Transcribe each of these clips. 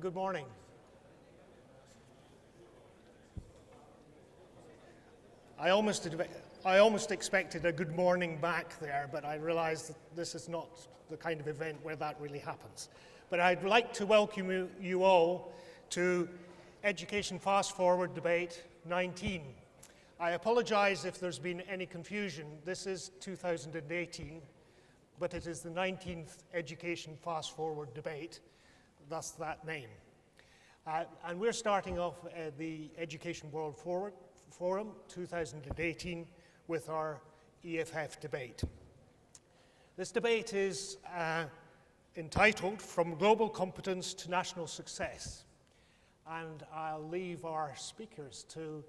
Good morning. I almost expected a good morning back there, but I realized that this is not the kind of event where that really happens. But I'd like to welcome you all to Education Fast Forward Debate 19. I apologize if there's been any confusion. This is 2018, but it is the 19th Education Fast Forward Debate, thus that name. And we're starting off the Education World Forum 2018 with our EFF debate. This debate is entitled From Global Competence to National Success, and I'll leave our speakers to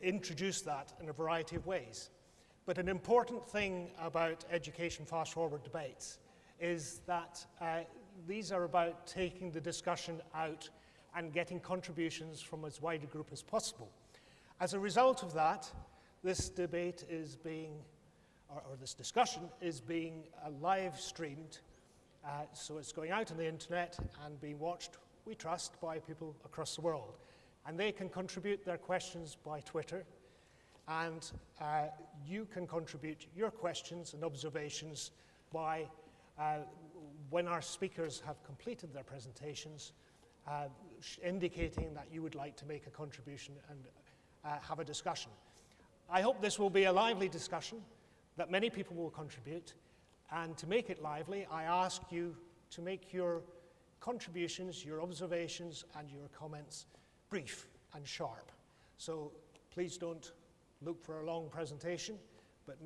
introduce that in a variety of ways. But an important thing about Education Fast Forward debates is that these are about taking the discussion out and getting contributions from as wide a group as possible. As a result of that, this debate is being, or this discussion is being live streamed, so it's going out on the internet and being watched, we trust, by people across the world. And they can contribute their questions by Twitter, and you can contribute your questions and observations by, when our speakers have completed their presentations, indicating that you would like to make a contribution and have a discussion. I hope this will be a lively discussion, that many people will contribute, and to make it lively, I ask you to make your contributions, your observations, and your comments brief and sharp. So please don't look for a long presentation, but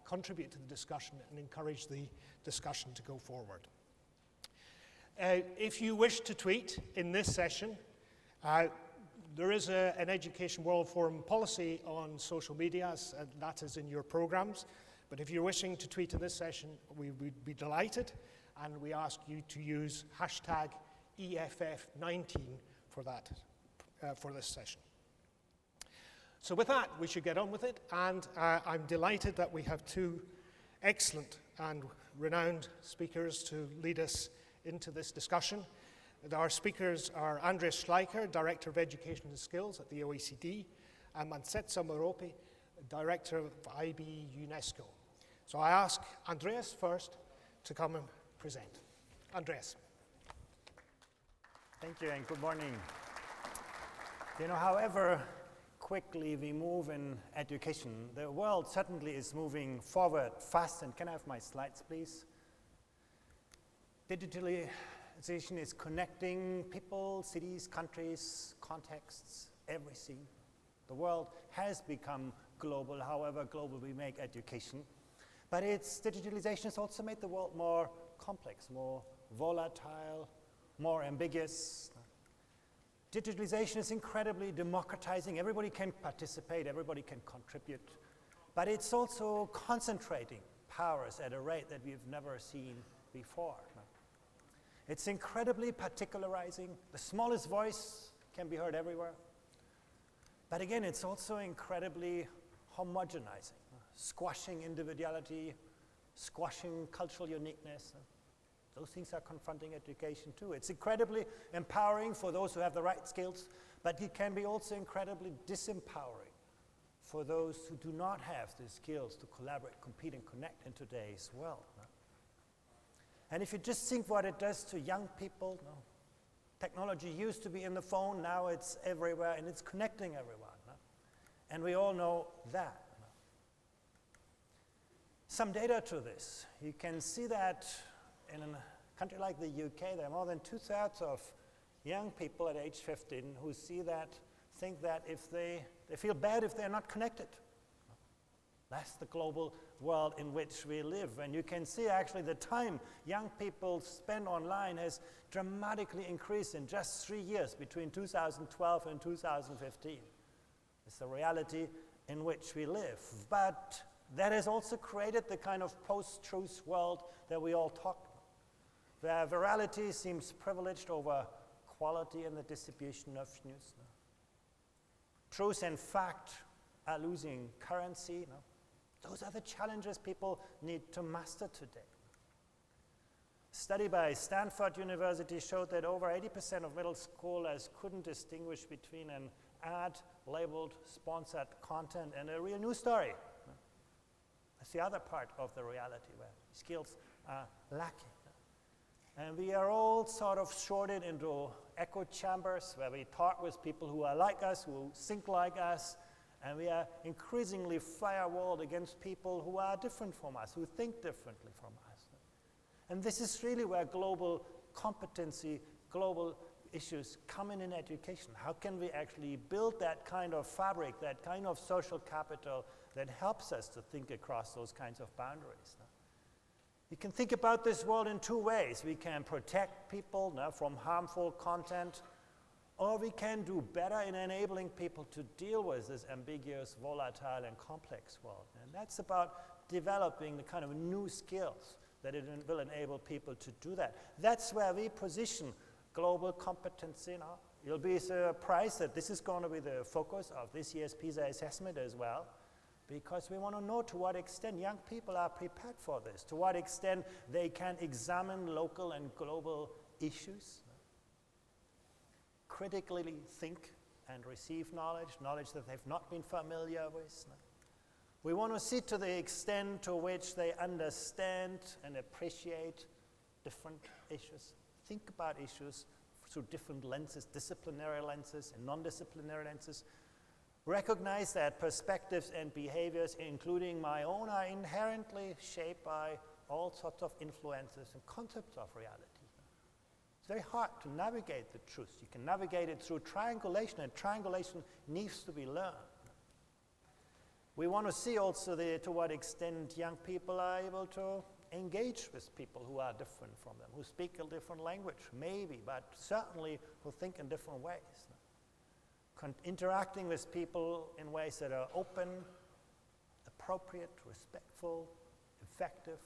contribute to the discussion and encourage the discussion to go forward. If you wish to tweet in this session, there is an Education World Forum policy on social media, and that is in your programs. But if you're wishing to tweet in this session, we would be delighted, and we ask you to use hashtag EFF19 for that, for this session. So with that, we should get on with it, and I'm delighted that we have two excellent and renowned speakers to lead us into this discussion. Our speakers are Andreas Schleicher, Director of Education and Skills at the OECD, and Mmantsetsa Marope, Director of IB UNESCO. So I ask Andreas first to come and present. Andreas. Thank you and good morning. You know, however quickly we move in education, the world certainly is moving forward fast. And can I have my slides, please? Digitalization is connecting people, cities, countries, contexts, everything. The world has become global, however global we make education. But its digitalization has also made the world more complex, more volatile, more ambiguous. Digitalization is incredibly democratizing. Everybody can participate, everybody can contribute. But it's also concentrating powers at a rate that we've never seen before. It's incredibly particularizing. The smallest voice can be heard everywhere. But again, it's also incredibly homogenizing, squashing individuality, squashing cultural uniqueness. Those things are confronting education too. It's incredibly empowering for those who have the right skills, but it can be also incredibly disempowering for those who do not have the skills to collaborate, compete, and connect in today's world. And if you just think what it does to young people, technology used to be in the phone, now it's everywhere, and it's connecting everyone. And we all know that. Some data to this. You can see that in a country like the UK, there are more than 2/3 of young people at age 15 who think that if they feel bad if they're not connected. That's the global world in which we live. And you can see actually the time young people spend online has dramatically increased in just 3 years between 2012 and 2015. It's the reality in which we live. But that has also created the kind of post-truth world that we all talk about, where virality seems privileged over quality in the distribution of news. Truth and fact are losing currency. Those are the challenges people need to master today. Study by Stanford University showed that over 80% of middle schoolers couldn't distinguish between an ad labeled sponsored content and a real news story. That's the other part of the reality where skills are lacking. And we are all sort of shorted into echo chambers where we talk with people who are like us, who think like us, and we are increasingly firewalled against people who are different from us, who think differently from us. And this is really where global competency, global issues come in education. How can we actually build that kind of fabric, that kind of social capital that helps us to think across those kinds of boundaries? We can think about this world in two ways. We can protect people from harmful content, or we can do better in enabling people to deal with this ambiguous, volatile, and complex world. And that's about developing the kind of new skills that it will enable people to do that. That's where we position global competence in. You'll be surprised that this is going to be the focus of this year's Pisa assessment as well, because we want to know to what extent young people are prepared for this, to what extent they can examine local and global issues, critically think and receive knowledge that they've not been familiar with. We want to see to the extent to which they understand and appreciate different issues, think about issues through different lenses, disciplinary lenses and non-disciplinary lenses, recognize that perspectives and behaviors, including my own, are inherently shaped by all sorts of influences and concepts of reality. It's very hard to navigate the truth. You can navigate it through triangulation, and triangulation needs to be learned. We want to see also to what extent young people are able to engage with people who are different from them, who speak a different language, maybe, but certainly who think in different ways. Interacting with people in ways that are open, appropriate, respectful, effective.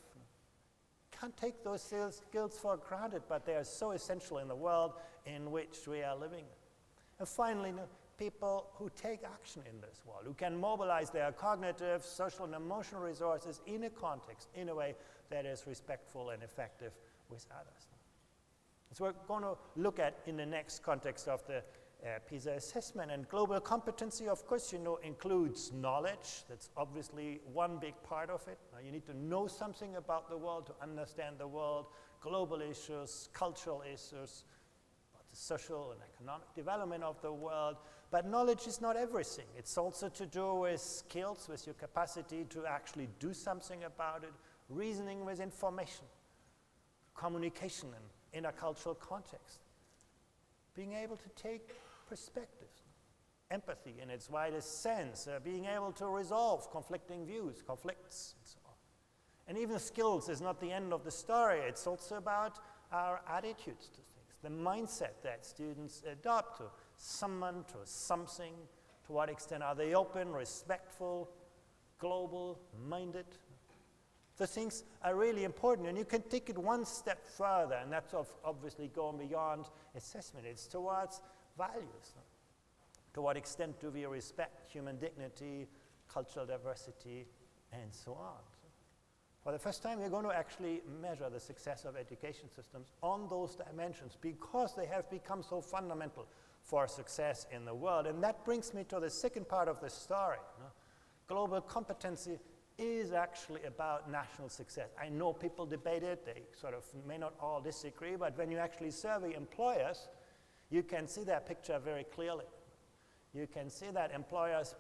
Can't take those skills for granted, but they are so essential in the world in which we are living. And finally, people who take action in this world, who can mobilize their cognitive, social, and emotional resources in a context, in a way that is respectful and effective with others. So we're going to look at in the next context of the Pisa assessment. And global competency, of course, includes knowledge. That's obviously one big part of it. You need to know something about the world to understand the world, global issues, cultural issues, the social and economic development of the world. But knowledge is not everything. It's also to do with skills, with your capacity to actually do something about it, reasoning with information, communication in intercultural context, being able to take perspectives, empathy in its widest sense, being able to resolve conflicting views, conflicts, and so on. And even skills is not the end of the story. It's also about our attitudes to things, the mindset that students adopt to someone, to something, to what extent are they open, respectful, global-minded. The things are really important, and you can take it one step further, and that's obviously going beyond assessment. It's towards values. To what extent do we respect human dignity, cultural diversity, and so on? For the first time, we're going to actually measure the success of education systems on those dimensions because they have become so fundamental for success in the world. And that brings me to the second part of the story. Global competency is actually about national success. I know people debate it, they sort of may not all disagree, but when you actually survey employers, you can see that picture very clearly. You can see that employers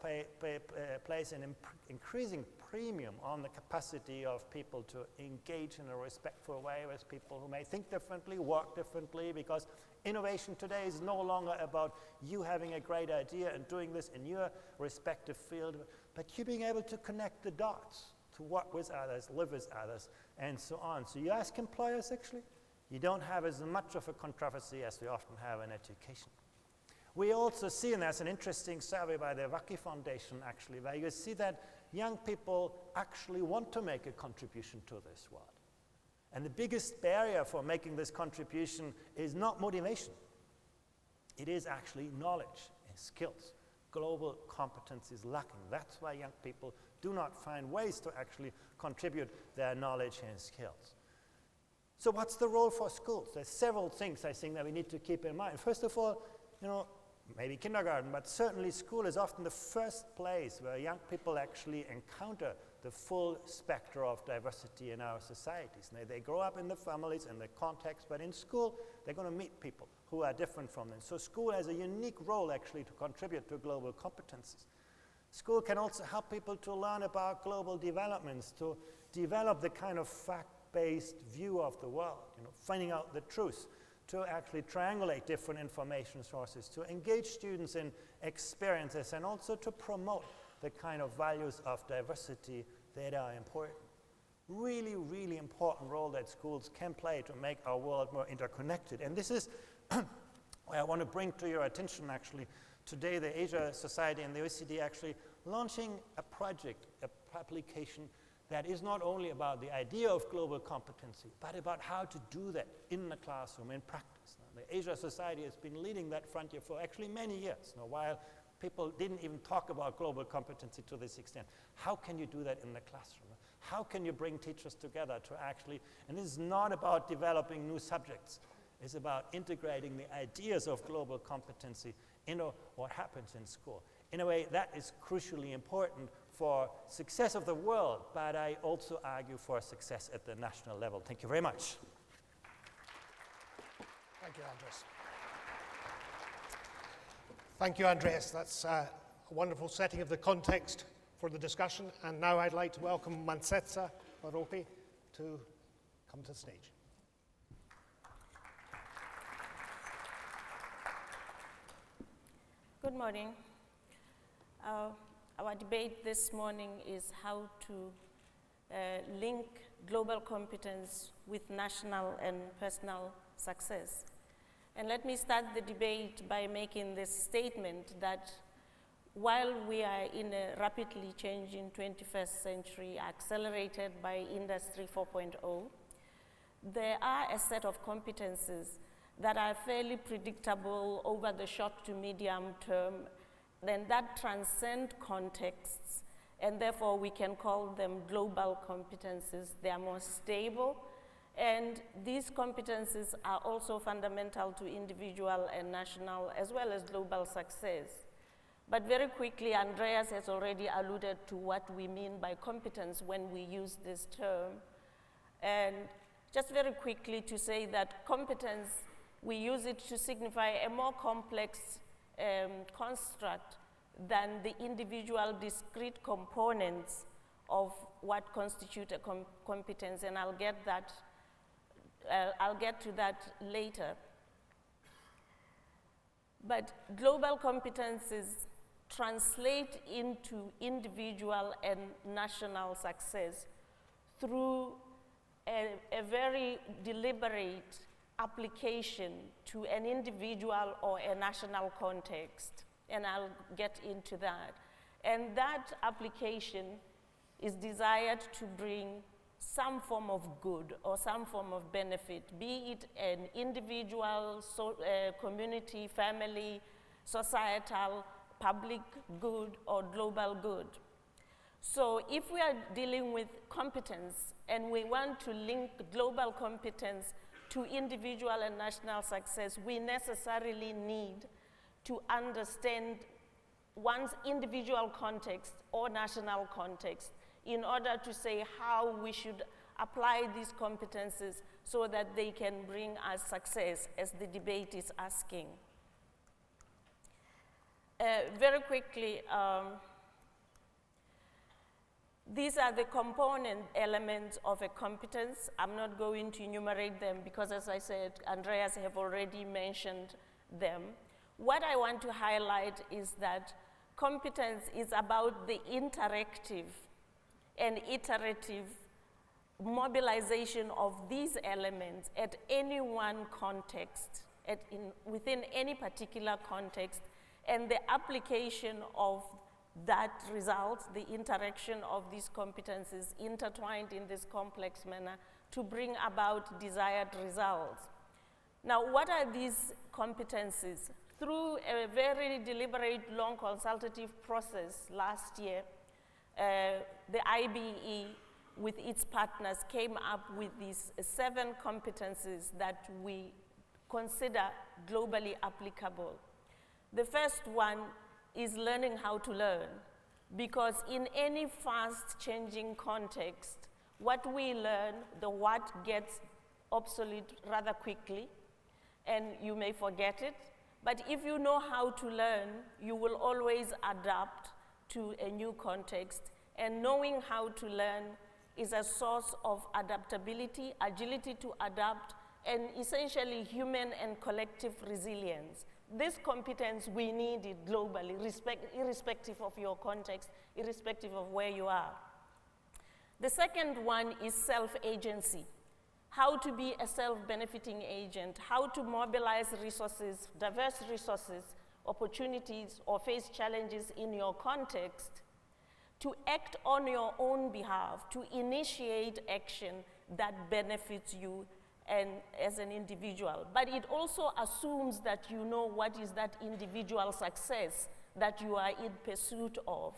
place an increasing premium on the capacity of people to engage in a respectful way with people who may think differently, work differently, because innovation today is no longer about you having a great idea and doing this in your respective field, but you being able to connect the dots, to work with others, live with others, and so on. So you ask employers, actually, you don't have as much of a controversy as we often have in education. We also see, and there's an interesting survey by the Wacky Foundation, actually, where you see that young people actually want to make a contribution to this world. And the biggest barrier for making this contribution is not motivation. It is actually knowledge and skills. Global competence is lacking. That's why young people do not find ways to actually contribute their knowledge and skills. So what's the role for schools? There's several things I think that we need to keep in mind. First of all, maybe kindergarten, but certainly school is often the first place where young people actually encounter the full spectrum of diversity in our societies. They grow up in the families and the context, but in school, they're going to meet people who are different from them. So school has a unique role actually to contribute to global competencies. School can also help people to learn about global developments, to develop the kind of fact-based view of the world, finding out the truth, to actually triangulate different information sources, to engage students in experiences, and also to promote the kind of values of diversity that are important. Really, really important role that schools can play to make our world more interconnected. And this is where I want to bring to your attention actually today the Asia Society and the OECD actually launching a project, a publication that is not only about the idea of global competency, but about how to do that in the classroom, in practice. Now, the Asia Society has been leading that frontier for actually many years. Now, while people didn't even talk about global competency to this extent, how can you do that in the classroom? How can you bring teachers together to actually, and this is not about developing new subjects, it's about integrating the ideas of global competency into what happens in school. In a way, that is crucially important for success of the world, but I also argue for success at the national level. Thank you very much. Thank you, Andreas. Thank you, Andreas. That's a wonderful setting of the context for the discussion. And now I'd like to welcome Mmantsetsa Marope to come to the stage. Good morning. Our debate this morning is how to link global competence with national and personal success. And let me start the debate by making this statement that while we are in a rapidly changing 21st century accelerated by Industry 4.0, there are a set of competences that are fairly predictable over the short to medium term, then that transcend contexts, and therefore we can call them global competences. They are more stable, and these competences are also fundamental to individual and national as well as global success. But very quickly, Andreas has already alluded to what we mean by competence when we use this term. And just very quickly to say that competence, we use it to signify a more complex construct than the individual discrete components of what constitute a competence, and I'll get to that later. But global competences translate into individual and national success through a very deliberate application to an individual or a national context, and I'll get into that. And that application is desired to bring some form of good or some form of benefit, be it an individual, community, family, societal, public good, or global good. So if we are dealing with competence and we want to link global competence to individual and national success, we necessarily need to understand one's individual context or national context in order to say how we should apply these competences so that they can bring us success, as the debate is asking. Very quickly, these are the component elements of a competence. I'm not going to enumerate them because, as I said, Andreas have already mentioned them. What I want to highlight is that competence is about the interactive and iterative mobilization of these elements at any one context, within any particular context, and the application of that result, the interaction of these competencies intertwined in this complex manner to bring about desired results. Now, what are these competencies? Through a very deliberate, long consultative process last year, the IBE with its partners, came up with these 7 competencies that we consider globally applicable. The first one is learning how to learn, because in any fast-changing context, what we learn, the what gets obsolete rather quickly, and you may forget it. But if you know how to learn, you will always adapt to a new context, and knowing how to learn is a source of adaptability, agility to adapt, and essentially human and collective resilience. This competence, we need it globally, irrespective of your context, irrespective of where you are. The second one is self-agency. How to be a self-benefiting agent, how to mobilize resources, diverse resources, opportunities, or face challenges in your context, to act on your own behalf, to initiate action that benefits you and as an individual. But it also assumes that you know what is that individual success that you are in pursuit of.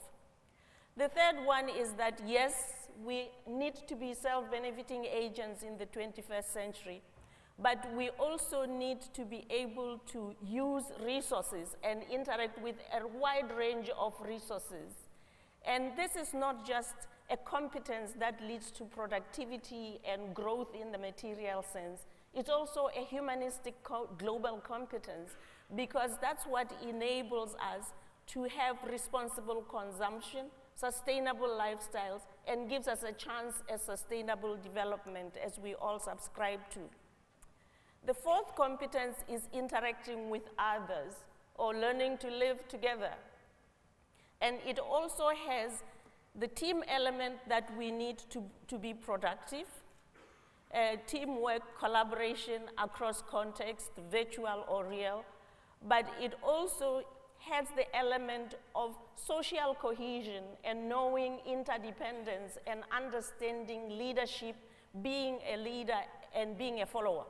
The third one is that, yes, we need to be self-benefiting agents in the 21st century, but we also need to be able to use resources and interact with a wide range of resources. And this is not just a competence that leads to productivity and growth in the material sense. It's also a humanistic global competence, because that's what enables us to have responsible consumption, sustainable lifestyles, and gives us a chance at sustainable development, as we all subscribe to. The fourth competence is interacting with others, or learning to live together. And it also has the team element that we need to be productive, teamwork, collaboration across context, virtual or real, but it also has the element of social cohesion and knowing interdependence and understanding leadership, being a leader and being a follower.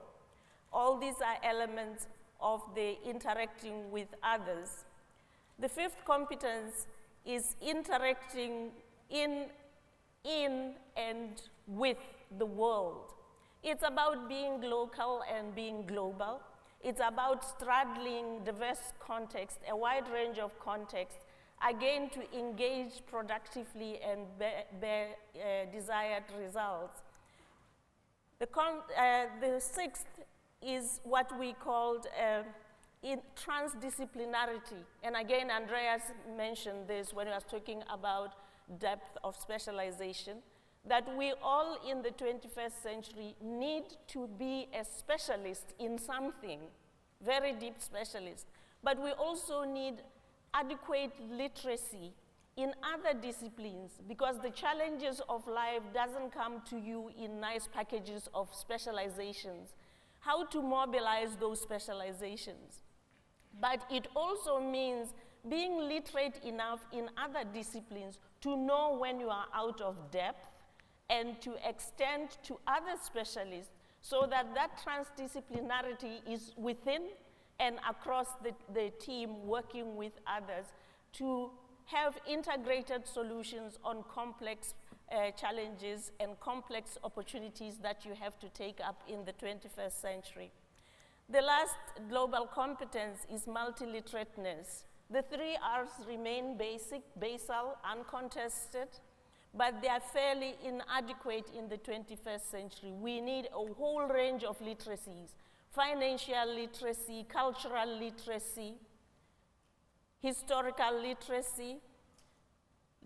All these are elements of the interacting with others. The fifth competence is interacting in and with the world. It's about being local and being global. It's about straddling diverse contexts, a wide range of contexts, again, to engage productively and bear desired results. The sixth is what we called in transdisciplinarity. And again, Andreas mentioned this when he was talking about depth of specialization, that we all in the 21st century need to be a specialist in something, very deep specialist. But we also need adequate literacy in other disciplines, because the challenges of life doesn't come to you in nice packages of specializations. How to mobilize those specializations. But it also means being literate enough in other disciplines to know when you are out of depth and to extend to other specialists, so that that transdisciplinarity is within and across the team, working with others to have integrated solutions on complex challenges and complex opportunities that you have to take up in the 21st century. The last global competence is multiliterateness. The 3 R's remain basic, basal, uncontested, but they are fairly inadequate in the 21st century. We need a whole range of literacies: financial literacy, cultural literacy, historical literacy,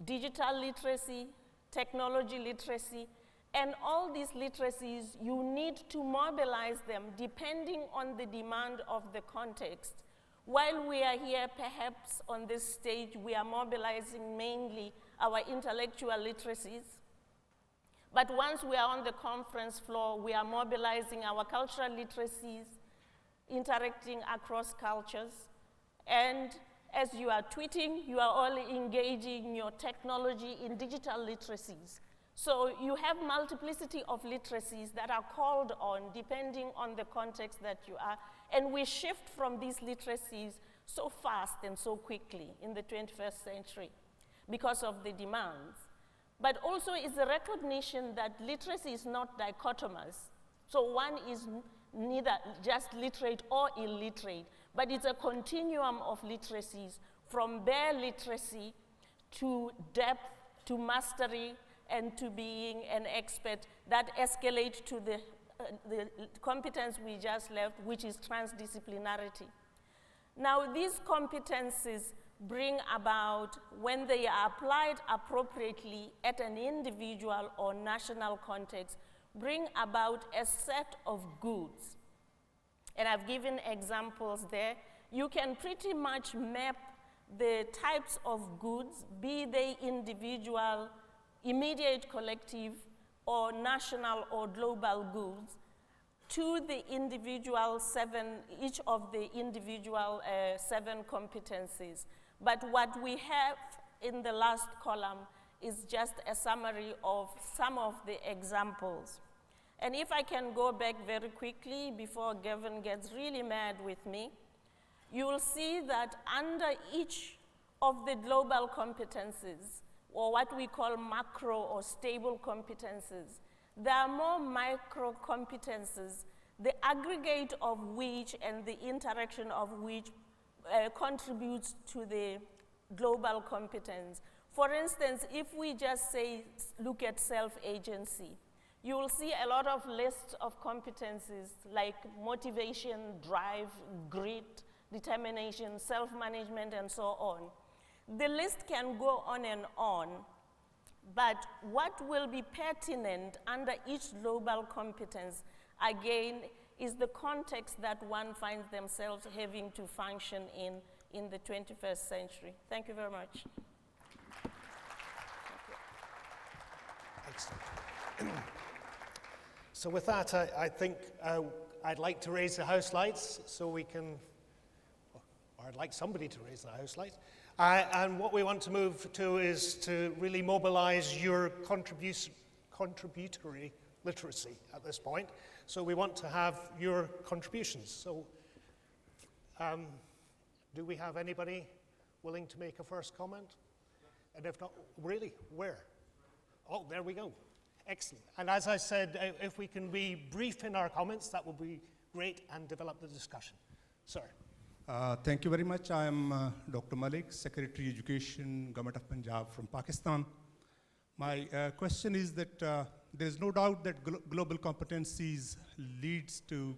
digital literacy, technology literacy, and all these literacies, you need to mobilize them depending on the demand of the context. While we are here, perhaps on this stage, we are mobilizing mainly our intellectual literacies. But once we are on the conference floor, we are mobilizing our cultural literacies, interacting across cultures. And as you are tweeting, you are all engaging your technology in digital literacies. So you have multiplicity of literacies that are called on depending on the context that you are. And we shift from these literacies so fast and so quickly in the 21st century because of the demands. but also is the recognition that literacy is not dichotomous. So one is neither just literate or illiterate, but it's a continuum of literacies from bare literacy to depth, to mastery, and to being an expert that escalate to the competence we just left, which is transdisciplinarity. Now, these competencies bring about, when they are applied appropriately at an individual or national context, bring about a set of goods. And I've given examples there. You can pretty much map the types of goods, be they individual, immediate collective, or national or global goods, to the individual each of the individual 7 competencies. But what we have in the last column is just a summary of some of the examples. And if I can go back very quickly before Gavin gets really mad with me, you will see that under each of the global competencies, or what we call macro or stable competencies, there are more micro competencies, the aggregate of which and the interaction of which contributes to the global competence. For instance, if we just say, look at self-agency, you will see a lot of lists of competencies like motivation, drive, grit, determination, self-management, and so on. The list can go on, but what will be pertinent under each global competence, again, is the context that one finds themselves having to function in the 21st century. Thank you very much. Excellent. So with that, I think I'd like to raise the house lights so we can, or I'd like somebody to raise the house lights. And what we want to move to is to really mobilize your contributory literacy at this point. So we want to have your contributions. So do we have anybody willing to make a first comment? And if not, really, where? Oh, there we go. Excellent. And as I said, if we can be brief in our comments, that will be great, and develop the discussion. Sir. Thank you very much. I am Dr. Malik, Secretary Education, Government of Punjab from Pakistan. My question is that there is no doubt that global competencies leads to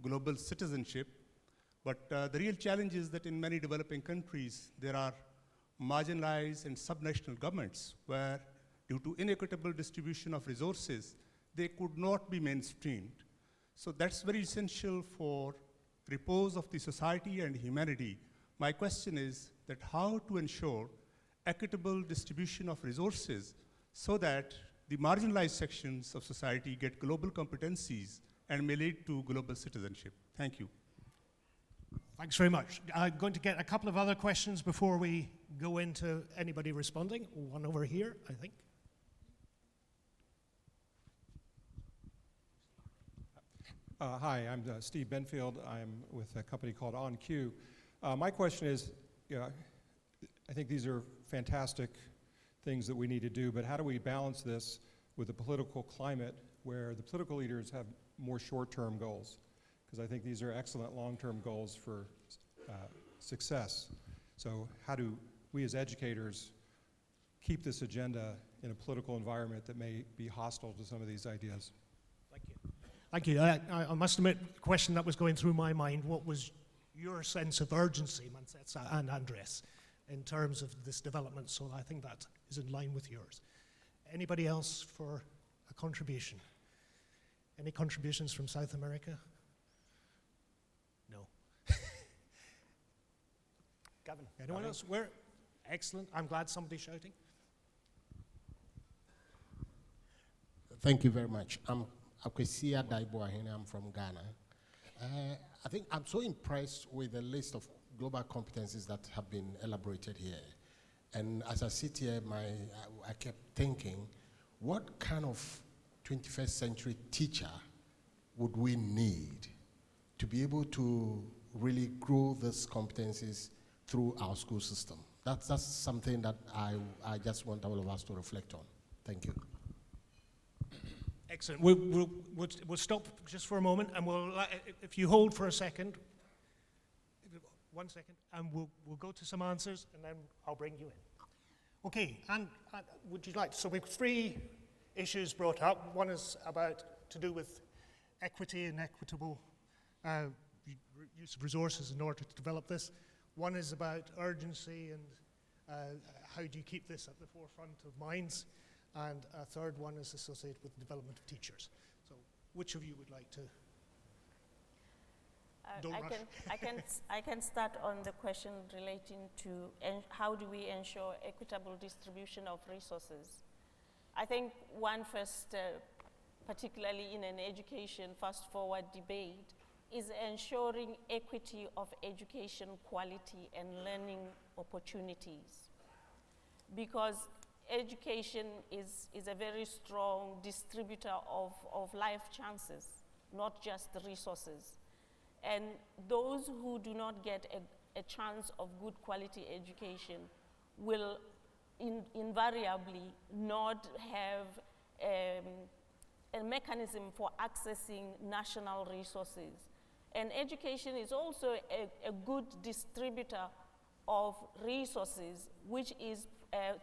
global citizenship, but the real challenge is that in many developing countries, there are marginalized and subnational governments where, due to inequitable distribution of resources, they could not be mainstreamed. So that's very essential for repose of the society and humanity. My question is that how to ensure equitable distribution of resources so that the marginalized sections of society get global competencies and may lead to global citizenship. Thank you. Thanks very much. I'm going to get a couple of other questions before we go into anybody responding. One over here, I think. Hi, I'm Steve Benfield. I'm with a company called OnQ. My question is, I think these are fantastic things that we need to do, but how do we balance this with a political climate where the political leaders have more short-term goals? Because I think these are excellent long-term goals for success. So how do we as educators keep this agenda in a political environment that may be hostile to some of these ideas? Thank you. I must admit, the question that was going through my mind, what was your sense of urgency, Mmantsetsa and Andreas, in terms of this development? So I think that is in line with yours. Anybody else for a contribution? Any contributions from South America? No. Gavin. Anyone else? Where? Excellent. I'm glad somebody's shouting. Thank you very much. I'm Akwesia Daiboahene. I'm from Ghana. I think I'm so impressed with the list of global competencies that have been elaborated here. And as I sit here, I kept thinking, what kind of 21st century teacher would we need to be able to really grow these competencies through our school system? That's something that I just want all of us to reflect on. Thank you. Excellent. We'll stop just for a moment, and if you hold for a second, 1 second, and we'll go to some answers, and then I'll bring you in. Okay, and would you like, so we've 3 issues brought up. One is to do with equity and equitable use of resources in order to develop this. One is about urgency and how do you keep this at the forefront of minds. And a third one is associated with the development of teachers. So which of you would like to? Don't rush. I can start on the question relating to how do we ensure equitable distribution of resources. I think one first, particularly in an education fast-forward debate, is ensuring equity of education quality and learning opportunities. Because education is a very strong distributor of life chances, not just resources. And those who do not get a chance of good quality education will invariably not have a mechanism for accessing national resources. And education is also a good distributor of resources, which is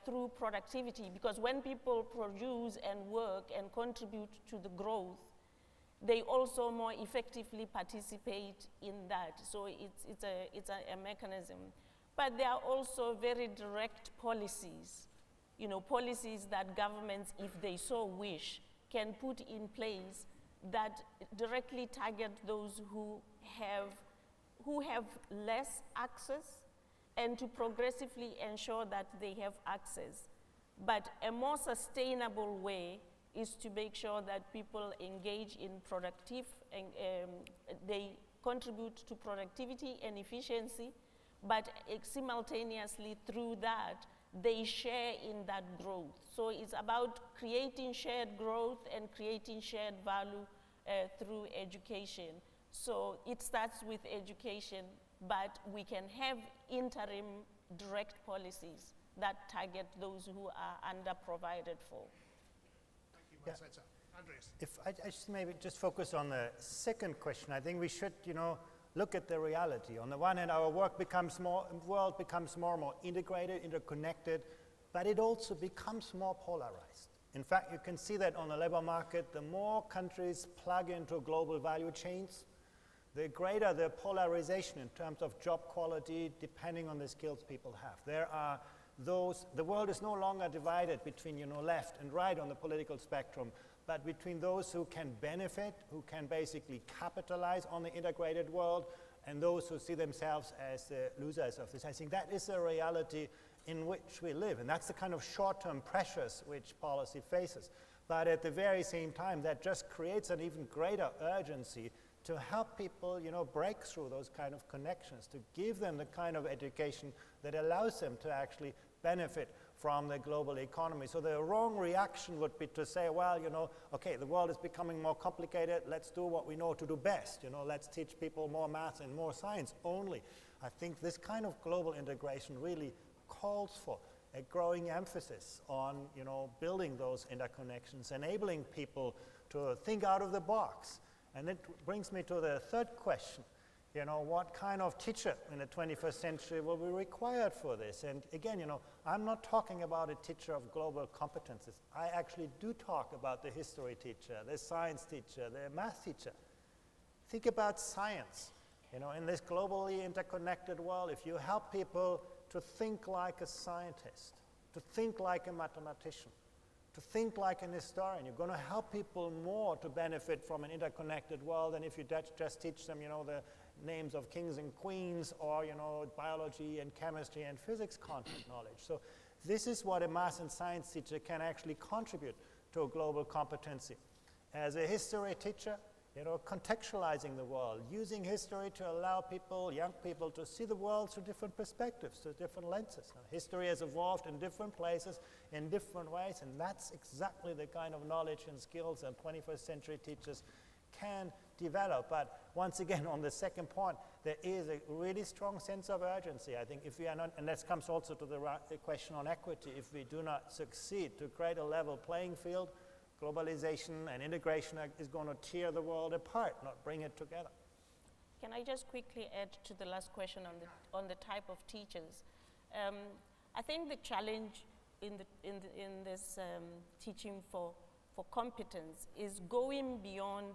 through productivity, because when people produce and work and contribute to the growth, they also more effectively participate in that. So it's a mechanism. But there are also very direct policies, policies that governments, if they so wish, can put in place that directly target those who have less access, and to progressively ensure that they have access. But a more sustainable way is to make sure that people engage in they contribute to productivity and efficiency, but simultaneously through that, they share in that growth. So it's about creating shared growth and creating shared value through education. So it starts with education, but we can have interim direct policies that target those who are underprovided for. Thank you, Mmantsetsa. Andreas. If I just maybe just focus on the second question, I think we should, look at the reality. On the one hand, our world becomes more and more integrated, interconnected, but it also becomes more polarized. In fact, you can see that on the labor market, the more countries plug into global value chains, the greater the polarization in terms of job quality, depending on the skills people have. There are the world is no longer divided between, left and right on the political spectrum, but between those who can benefit, who can basically capitalize on the integrated world, and those who see themselves as the losers of this. I think that is a reality in which we live, and that's the kind of short-term pressures which policy faces. But at the very same time, that just creates an even greater urgency to help people, break through those kind of connections, to give them the kind of education that allows them to actually benefit from the global economy. So the wrong reaction would be to say, well, okay, the world is becoming more complicated, let's do what we know to do best, let's teach people more math and more science only. I think this kind of global integration really calls for a growing emphasis on, building those interconnections, enabling people to think out of the box. And it brings me to the third question. What kind of teacher in the 21st century will be required for this? And again, I'm not talking about a teacher of global competences. I actually do talk about the history teacher, the science teacher, the math teacher. Think about science. In this globally interconnected world, if you help people to think like a scientist, to think like a mathematician, to think like an historian, you're going to help people more to benefit from an interconnected world than if you just teach them, the names of kings and queens, or, biology and chemistry and physics content knowledge. So this is what a math and science teacher can actually contribute to a global competency. As a history teacher, contextualizing the world, using history to allow people, young people, to see the world through different perspectives, through different lenses. Now, history has evolved in different places, in different ways, and that's exactly the kind of knowledge and skills that 21st century teachers can develop. But once again, on the second point, there is a really strong sense of urgency. I think if we are not, and that comes also to the question on equity, if we do not succeed to create a level playing field, globalization and integration is going to tear the world apart, not bring it together. Can I just quickly add to the last question on the type of teachers? I think the challenge in this teaching for competence is going beyond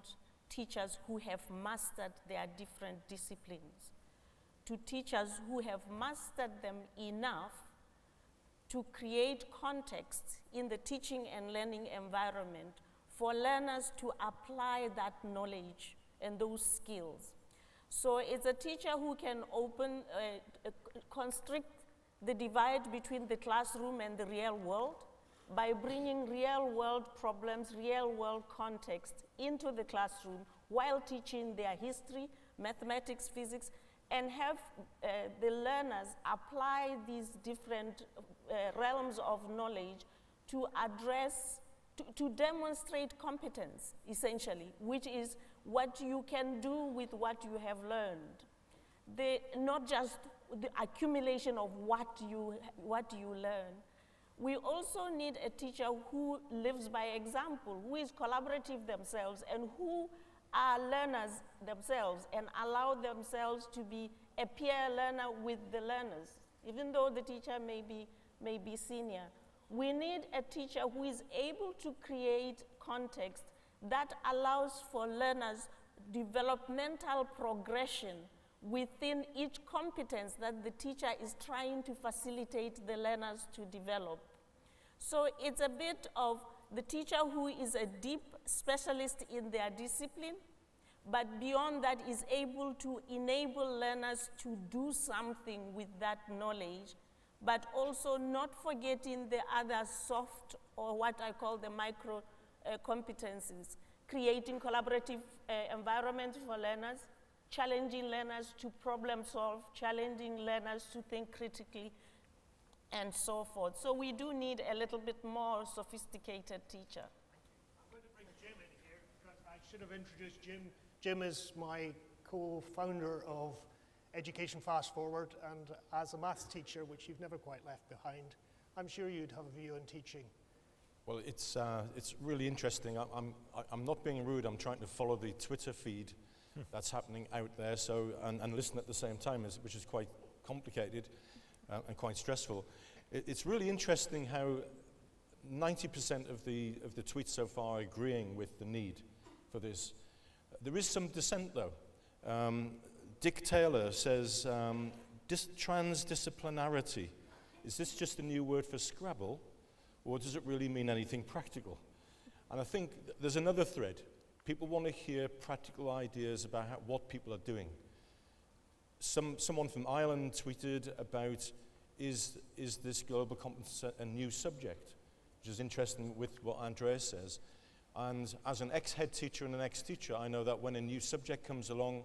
teachers who have mastered their different disciplines to teachers who have mastered them enough to create context in the teaching and learning environment for learners to apply that knowledge and those skills. So it's a teacher who can constrict the divide between the classroom and the real world by bringing real world problems, real world context into the classroom while teaching their history, mathematics, physics, and have the learners apply these different realms of knowledge to address, to demonstrate competence, essentially, which is what you can do with what you have learned. Not just the accumulation of what you learn. We also need a teacher who lives by example, who is collaborative themselves, and who are learners themselves and allow themselves to be a peer learner with the learners, even though the teacher may be senior. We need a teacher who is able to create context that allows for learners developmental progression within each competence that the teacher is trying to facilitate the learners to develop. So it's a bit of the teacher who is a deep specialist in their discipline, but beyond that is able to enable learners to do something with that knowledge, but also not forgetting the other soft, or what I call the micro competencies, creating collaborative environment for learners, challenging learners to problem solve, challenging learners to think critically, and so forth. So we do need a little bit more sophisticated teacher. I'm going to bring Jim in here, because I should have introduced Jim. Jim is my co-founder of Education Fast Forward, and as a maths teacher, which you've never quite left behind, I'm sure you'd have a view on teaching. Well, it's really interesting. I'm not being rude. I'm trying to follow the Twitter feed that's happening out there, so and listen at the same time, which is quite complicated and quite stressful. It's really interesting how 90% of the tweets so far are agreeing with the need for this. There is some dissent, though. Dick Taylor says, transdisciplinarity. Is this just a new word for Scrabble, or does it really mean anything practical? And I think there's another thread. People want to hear practical ideas about what people are doing. Someone from Ireland tweeted about, is this global competence a new subject? Which is interesting with what Andreas says. And as an ex-head teacher and an ex-teacher, I know that when a new subject comes along,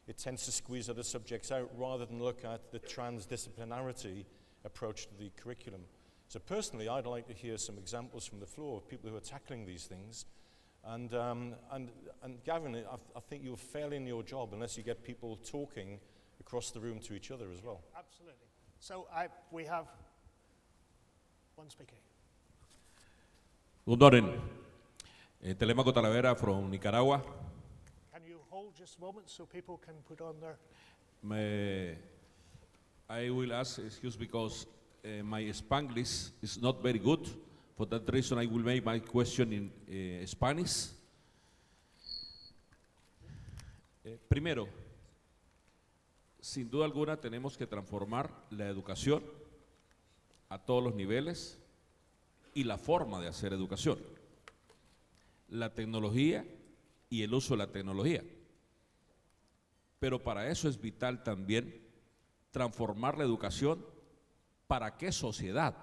it tends to squeeze other subjects out rather than look at the transdisciplinarity approach to the curriculum. So personally, I'd like to hear some examples from the floor of people who are tackling these things. And Gavin, I think you'll fail in your job unless you get people talking across the room to each other as well. Absolutely. So we have one speaker. Good morning. Telemaco Talavera from Nicaragua. Can you hold just a moment so people can put on their... I will ask excuse because my Spanglish is not very good. For that reason, I will make my question in Spanish. Primero, sin duda alguna tenemos que transformar la educación a todos los niveles y la forma de hacer educación, la tecnología y el uso de la tecnología. Pero para eso es vital también transformar la educación. ¿Para qué sociedad?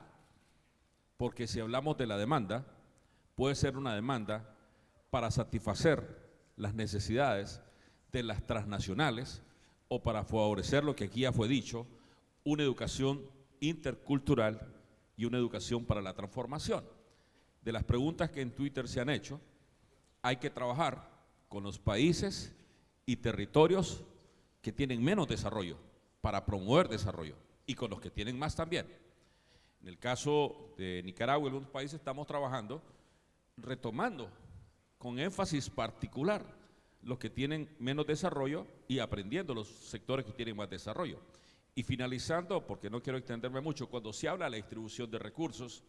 Porque si hablamos de la demanda, puede ser una demanda para satisfacer las necesidades de las transnacionales o para favorecer lo que aquí ya fue dicho, una educación intercultural y una educación para la transformación. De las preguntas que en Twitter se han hecho, hay que trabajar con los países y territorios que tienen menos desarrollo para promover desarrollo y con los que tienen más también. En el caso de Nicaragua y algunos países estamos trabajando retomando con énfasis particular los que tienen menos desarrollo y aprendiendo los sectores que tienen más desarrollo. Y finalizando, porque no quiero extenderme mucho, cuando se habla de la distribución de recursos,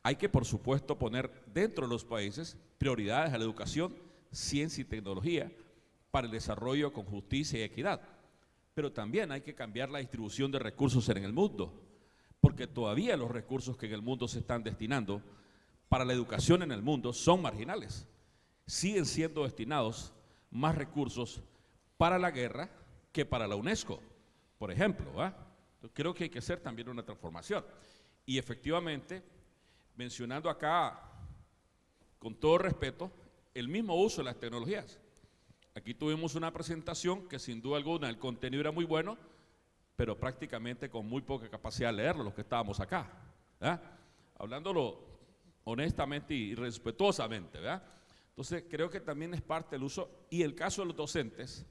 hay que por supuesto poner dentro de los países prioridades a la educación, ciencia y tecnología para el desarrollo con justicia y equidad. Pero también hay que cambiar la distribución de recursos en el mundo, porque todavía los recursos que en el mundo se están destinando para la educación en el mundo son marginales. Siguen siendo destinados más recursos para la guerra que para la UNESCO, por ejemplo. Creo que hay que hacer también una transformación. Y efectivamente, mencionando acá, con todo respeto, el mismo uso de las tecnologías. Aquí tuvimos una presentación que sin duda alguna el contenido era muy bueno, pero prácticamente con muy poca capacidad de leerlo los que estábamos acá. Hablándolo honestamente y respetuosamente, ¿verdad? Entonces creo que también es parte del uso, y el caso de los docentes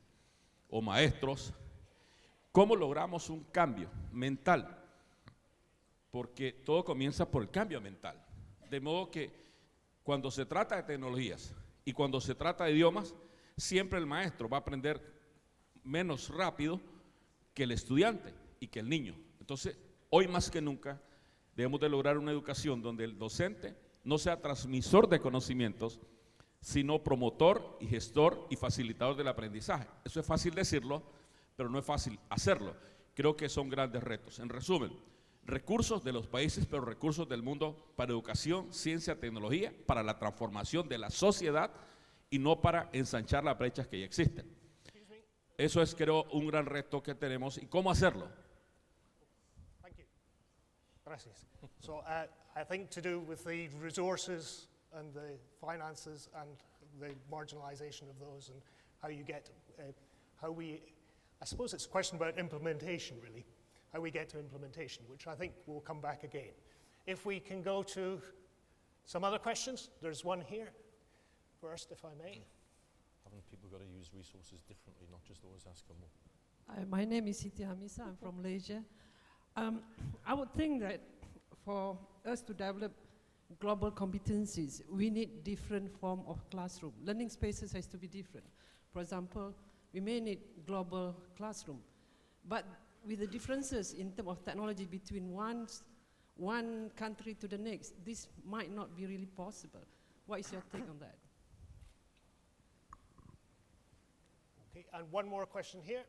o maestros, ¿cómo logramos un cambio mental? Porque todo comienza por el cambio mental, de modo que cuando se trata de tecnologías y cuando se trata de idiomas, siempre el maestro va a aprender menos rápido que el estudiante y que el niño. Entonces, hoy más que nunca, debemos de lograr una educación donde el docente no sea transmisor de conocimientos, sino promotor y gestor y facilitador del aprendizaje. Eso es fácil decirlo, pero no es fácil hacerlo. Creo que son grandes retos. En resumen, recursos de los países, pero recursos del mundo para educación, ciencia, tecnología, para la transformación de la sociedad y no para ensanchar las brechas que ya existen. Eso es, creo, un gran reto que tenemos. ¿Y cómo hacerlo? Thank you. Gracias. So I think to do with the resources and the finances and the marginalization of those and how you get, I suppose it's a question about implementation really, how we get to implementation, which I think will come back again. If we can go to some other questions, there's one here first, if I may. Haven't people got to use resources differently, not just always ask for more? My name is Siti Hamisa, I'm from Malaysia. I would think that for us to develop global competencies, we need different form of classroom. Learning spaces has to be different. For example, we may need global classroom, but with the differences in terms of technology between one country to the next, this might not be really possible. What is your take on that? Okay, and one more question here.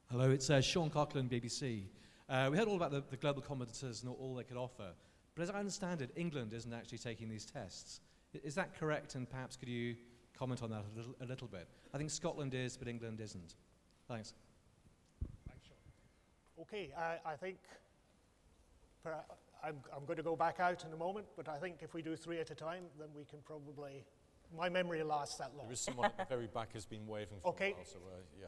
Hello, it's Sean Coughlin, BBC. We heard all about the global competences and all they could offer, but as I understand it, England isn't actually taking these tests. Is that correct? And perhaps could you comment on that a little bit? I think Scotland is, but England isn't. Thanks. Thanks, Sean. Okay, I think I'm going to go back out in a moment, but I think if we do three at a time, then we can probably, my memory lasts that long. There is someone at the very back who's been waving for Okay. a while, so yeah.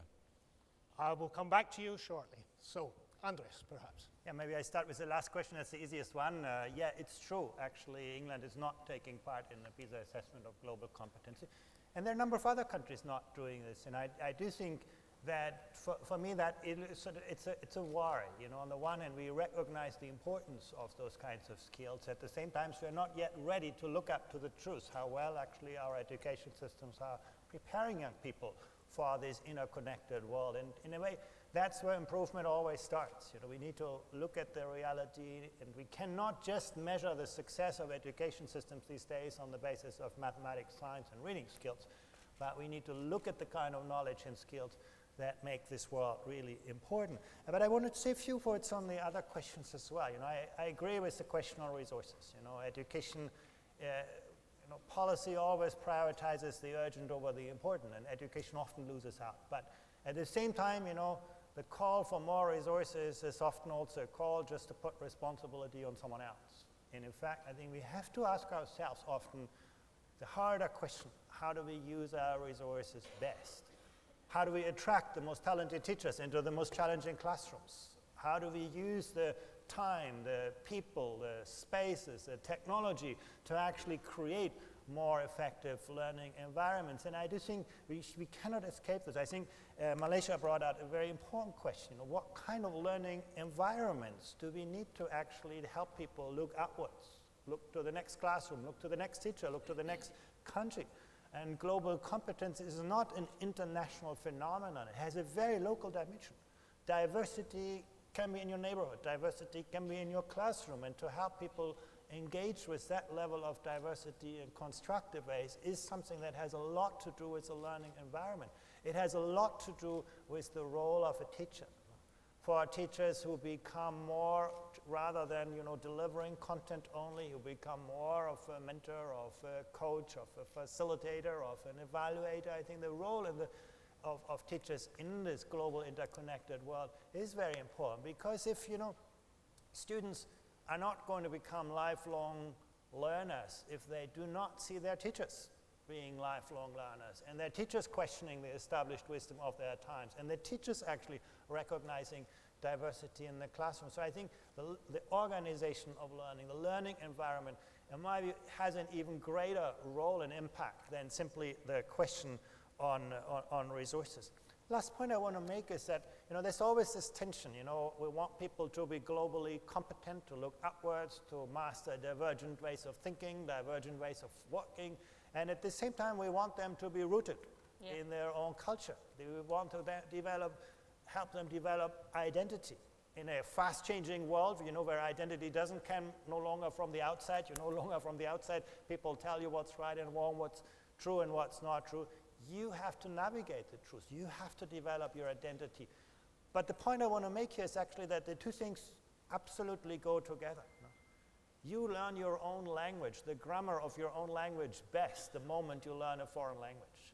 I will come back to you shortly. So, Andreas, perhaps. Yeah, maybe I start with the last question. That's the easiest one. Yeah, it's true. Actually, England is not taking part in the Pisa assessment of global competency. And there are a number of other countries not doing this. And I do think that, for me, that it's a worry. You know, on the one hand, we recognize the importance of those kinds of skills. At the same time, we're not yet ready to look up to the truth, how well actually our education systems are preparing young people for this interconnected world. And in a way, that's where improvement always starts. You know, we need to look at the reality, and we cannot just measure the success of education systems these days on the basis of mathematics, science, and reading skills. But we need to look at the kind of knowledge and skills that make this world really important. But I wanted to say a few words on the other questions as well. You know, I agree with the question on resources. You know, education, policy always prioritizes the urgent over the important, and education often loses out. But at the same time, you know, the call for more resources is often also a call just to put responsibility on someone else. And in fact, I think we have to ask ourselves often the harder question: how do we use our resources best? How do we attract the most talented teachers into the most challenging classrooms? How do we use the time, the people, the spaces, the technology to actually create more effective learning environments. And I do think we cannot escape this. I think Malaysia brought out a very important question. What kind of learning environments do we need to actually help people look upwards, look to the next classroom, look to the next teacher, look to the next country? And global competence is not an international phenomenon. It has a very local dimension. Diversity can be in your neighborhood. Diversity can be in your classroom. And to help people engage with that level of diversity in constructive ways is something that has a lot to do with the learning environment. It has a lot to do with the role of a teacher. For teachers who become more, rather than delivering content only, who become more of a mentor, of a coach, of a facilitator, of an evaluator, I think the role of teachers in this global interconnected world is very important, because if students are not going to become lifelong learners if they do not see their teachers being lifelong learners, and their teachers questioning the established wisdom of their times, and their teachers actually recognizing diversity in the classroom. So I think the organization of learning, the learning environment, in my view, has an even greater role and impact than simply the question on resources. Last point I want to make is that there's always this tension. We want people to be globally competent, to look upwards, to master divergent ways of thinking, divergent ways of working, and at the same time we want them to be rooted in their own culture. We want to help them develop identity in a fast-changing world, where identity doesn't come no longer from the outside. You're no longer from the outside. People tell you what's right and wrong, what's true and what's not true. You have to navigate the truth. You have to develop your identity. But the point I want to make here is actually that the two things absolutely go together. You learn your own language, the grammar of your own language best the moment you learn a foreign language.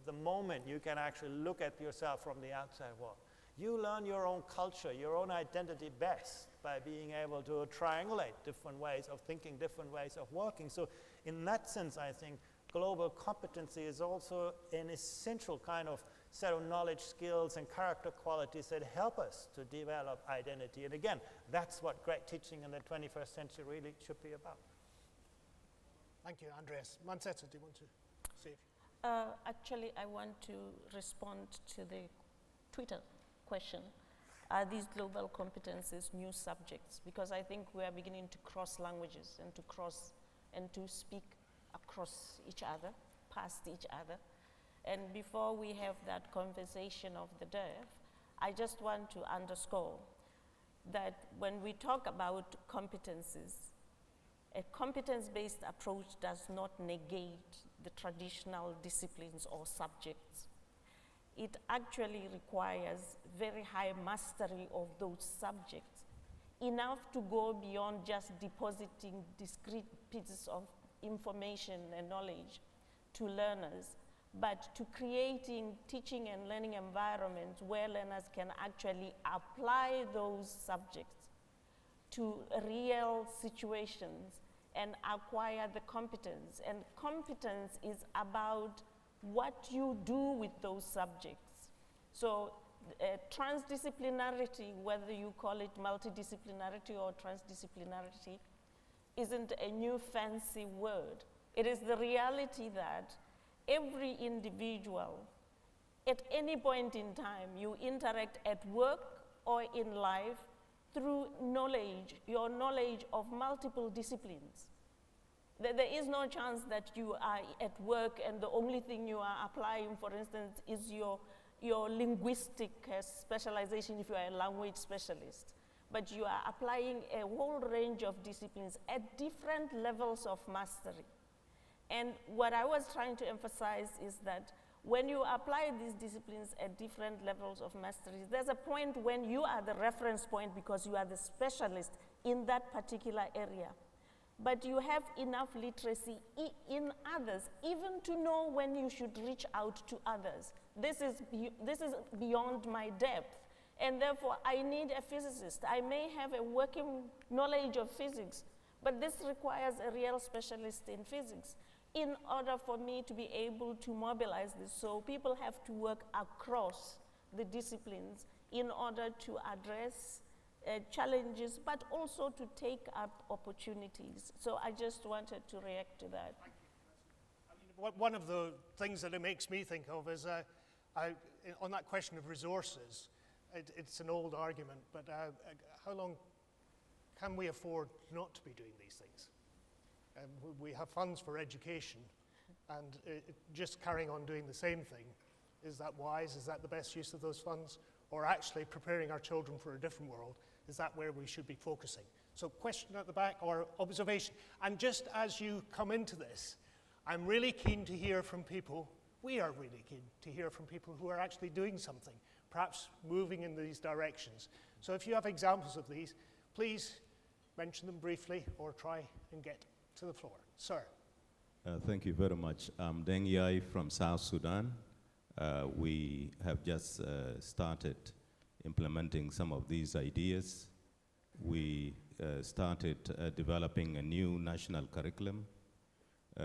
The moment you can actually look at yourself from the outside world. You learn your own culture, your own identity best by being able to triangulate different ways of thinking, different ways of working. So in that sense, I think global competency is also an essential kind of set of knowledge, skills, and character qualities that help us to develop identity. And again, that's what great teaching in the 21st century really should be about. Thank you, Andreas. Mmantsetsa, do you want to say? Actually, I want to respond to the Twitter question. Are these global competencies new subjects? Because I think we are beginning to cross languages and to speak across each other, past each other. And before we have that conversation of the deaf, I just want to underscore that when we talk about competencies, a competence-based approach does not negate the traditional disciplines or subjects. It actually requires very high mastery of those subjects, enough to go beyond just depositing discrete pieces of information and knowledge to learners, but to creating teaching and learning environments where learners can actually apply those subjects to real situations and acquire the competence. And competence is about what you do with those subjects. So transdisciplinarity, whether you call it multidisciplinarity or transdisciplinarity, isn't a new fancy word. It is the reality that every individual, at any point in time, you interact at work or in life through knowledge, your knowledge of multiple disciplines. There is no chance that you are at work and the only thing you are applying, for instance, is your linguistic specialization if you are a language specialist. But you are applying a whole range of disciplines at different levels of mastery. And what I was trying to emphasize is that when you apply these disciplines at different levels of mastery, there's a point when you are the reference point because you are the specialist in that particular area. But you have enough literacy in others, even to know when you should reach out to others. This is beyond my depth. And therefore, I need a physicist. I may have a working knowledge of physics, but this requires a real specialist in physics in order for me to be able to mobilize this. So people have to work across the disciplines in order to address challenges, but also to take up opportunities. So I just wanted to react to that. one of the things that it makes me think of is, on that question of resources, it's an old argument, but how long can we afford not to be doing these things? We have funds for education, and just carrying on doing the same thing, is that wise? Is that the best use of those funds? Or actually preparing our children for a different world, is that where we should be focusing? So question at the back or observation. And just as you come into this, I'm really keen to hear from people, we are really keen to hear from people who are actually doing something, perhaps moving in these directions. So if you have examples of these, please mention them briefly or try and get to the floor. Sir. Thank you very much. I'm Deng Yai from South Sudan. We have just started implementing some of these ideas. We started developing a new national curriculum.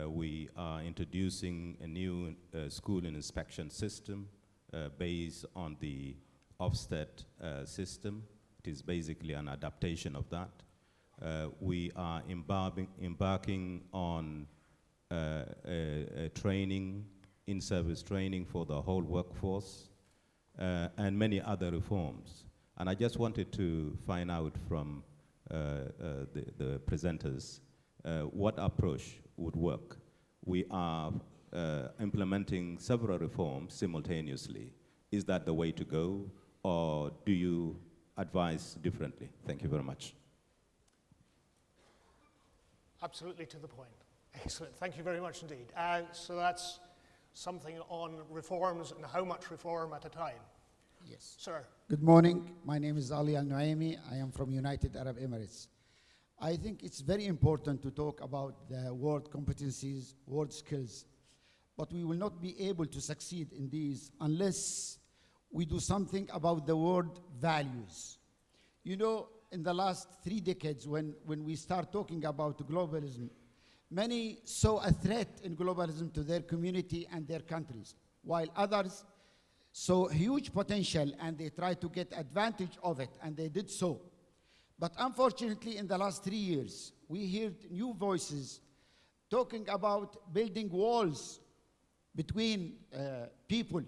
We are introducing a new school inspection system based on the Ofsted system. It is basically an adaptation of that. We are embarking on a training, in-service training for the whole workforce, and many other reforms. And I just wanted to find out from the presenters what approach would work. We are implementing several reforms simultaneously. Is that the way to go, or do you advise differently? Thank you very much. Absolutely to the point. Excellent. Thank you very much indeed. So that's something on reforms and how much reform at a time. Yes. Sir. Good morning. My name is Ali Al-Nuaimi. I am from United Arab Emirates. I think it's very important to talk about the word competencies, word skills, but we will not be able to succeed in these unless we do something about the word values. You know, in the last 3 decades, when we start talking about globalism, many saw a threat in globalism to their community and their countries, while others saw huge potential and they tried to get advantage of it, and they did so. But unfortunately, in the last 3 years, we heard new voices talking about building walls between people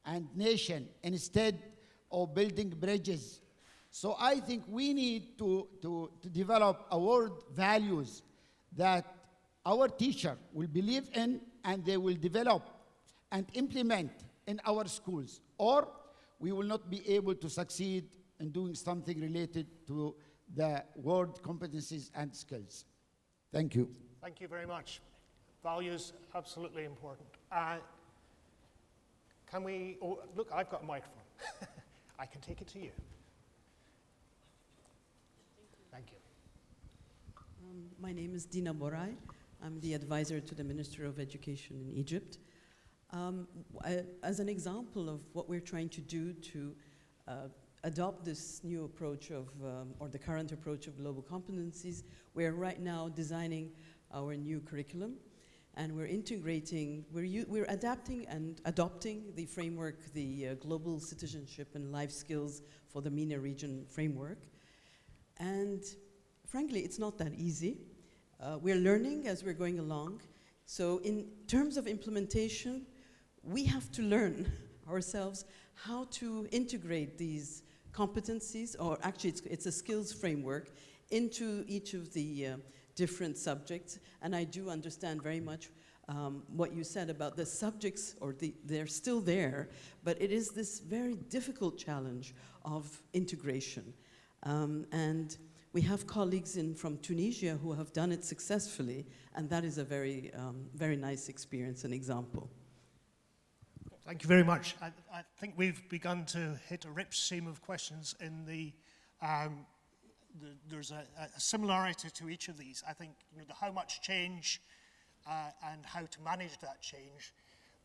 and nation instead of building bridges. So I think we need to develop a word values that our teacher will believe in and they will develop and implement in our schools, or we will not be able to succeed in doing something related to the word competencies and skills. Thank you. Thank you very much. Values, absolutely important. Can we, oh, look, I've got a microphone. I can take it to you. Thank you. My name is Dina Borai. I'm the advisor to the Minister of Education in Egypt. As an example of what we're trying to do to adopt this new approach of, or the current approach of global competencies, we're right now designing our new curriculum, and we're integrating, we're adapting and adopting the framework, the Global Citizenship and Life Skills for the MENA region framework. And frankly, it's not that easy. We're learning as we're going along. So in terms of implementation, we have to learn ourselves how to integrate these competencies, or actually it's a skills framework, into each of the different subjects. And I do understand very much what you said about the subjects, or they're still there, but it is this very difficult challenge of integration. And we have colleagues from Tunisia who have done it successfully, and that is a very, very nice experience and example. Thank you very much. I think we've begun to hit a rich seam of questions in there's a similarity to each of these. I think how much change and how to manage that change,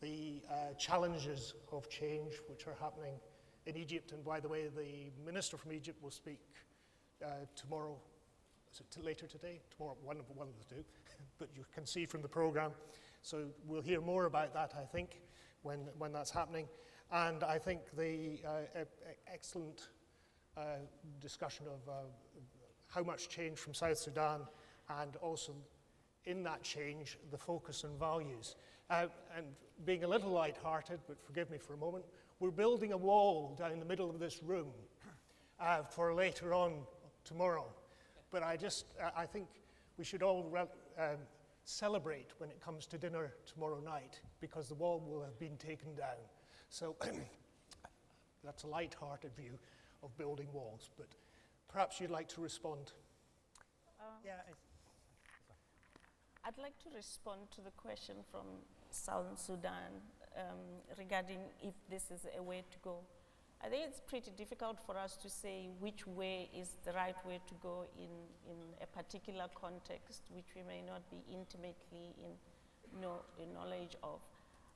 the challenges of change which are happening in Egypt. And by the way, the minister from Egypt will speak tomorrow. Is it later today? Tomorrow, one of the two. But you can see from the program. So we'll hear more about that, I think, when that's happening. And I think the excellent discussion of how much change from South Sudan, and also in that change, the focus on values. And being a little light-hearted, but forgive me for a moment, we're building a wall down the middle of this room for later on tomorrow. But I think we should all celebrate when it comes to dinner tomorrow night, because the wall will have been taken down. So that's a light-hearted view of building walls, but perhaps you'd like to respond. I'd like to respond to the question from South Sudan regarding if this is a way to go. I think it's pretty difficult for us to say which way is the right way to go in a particular context, which we may not be intimately in knowledge of.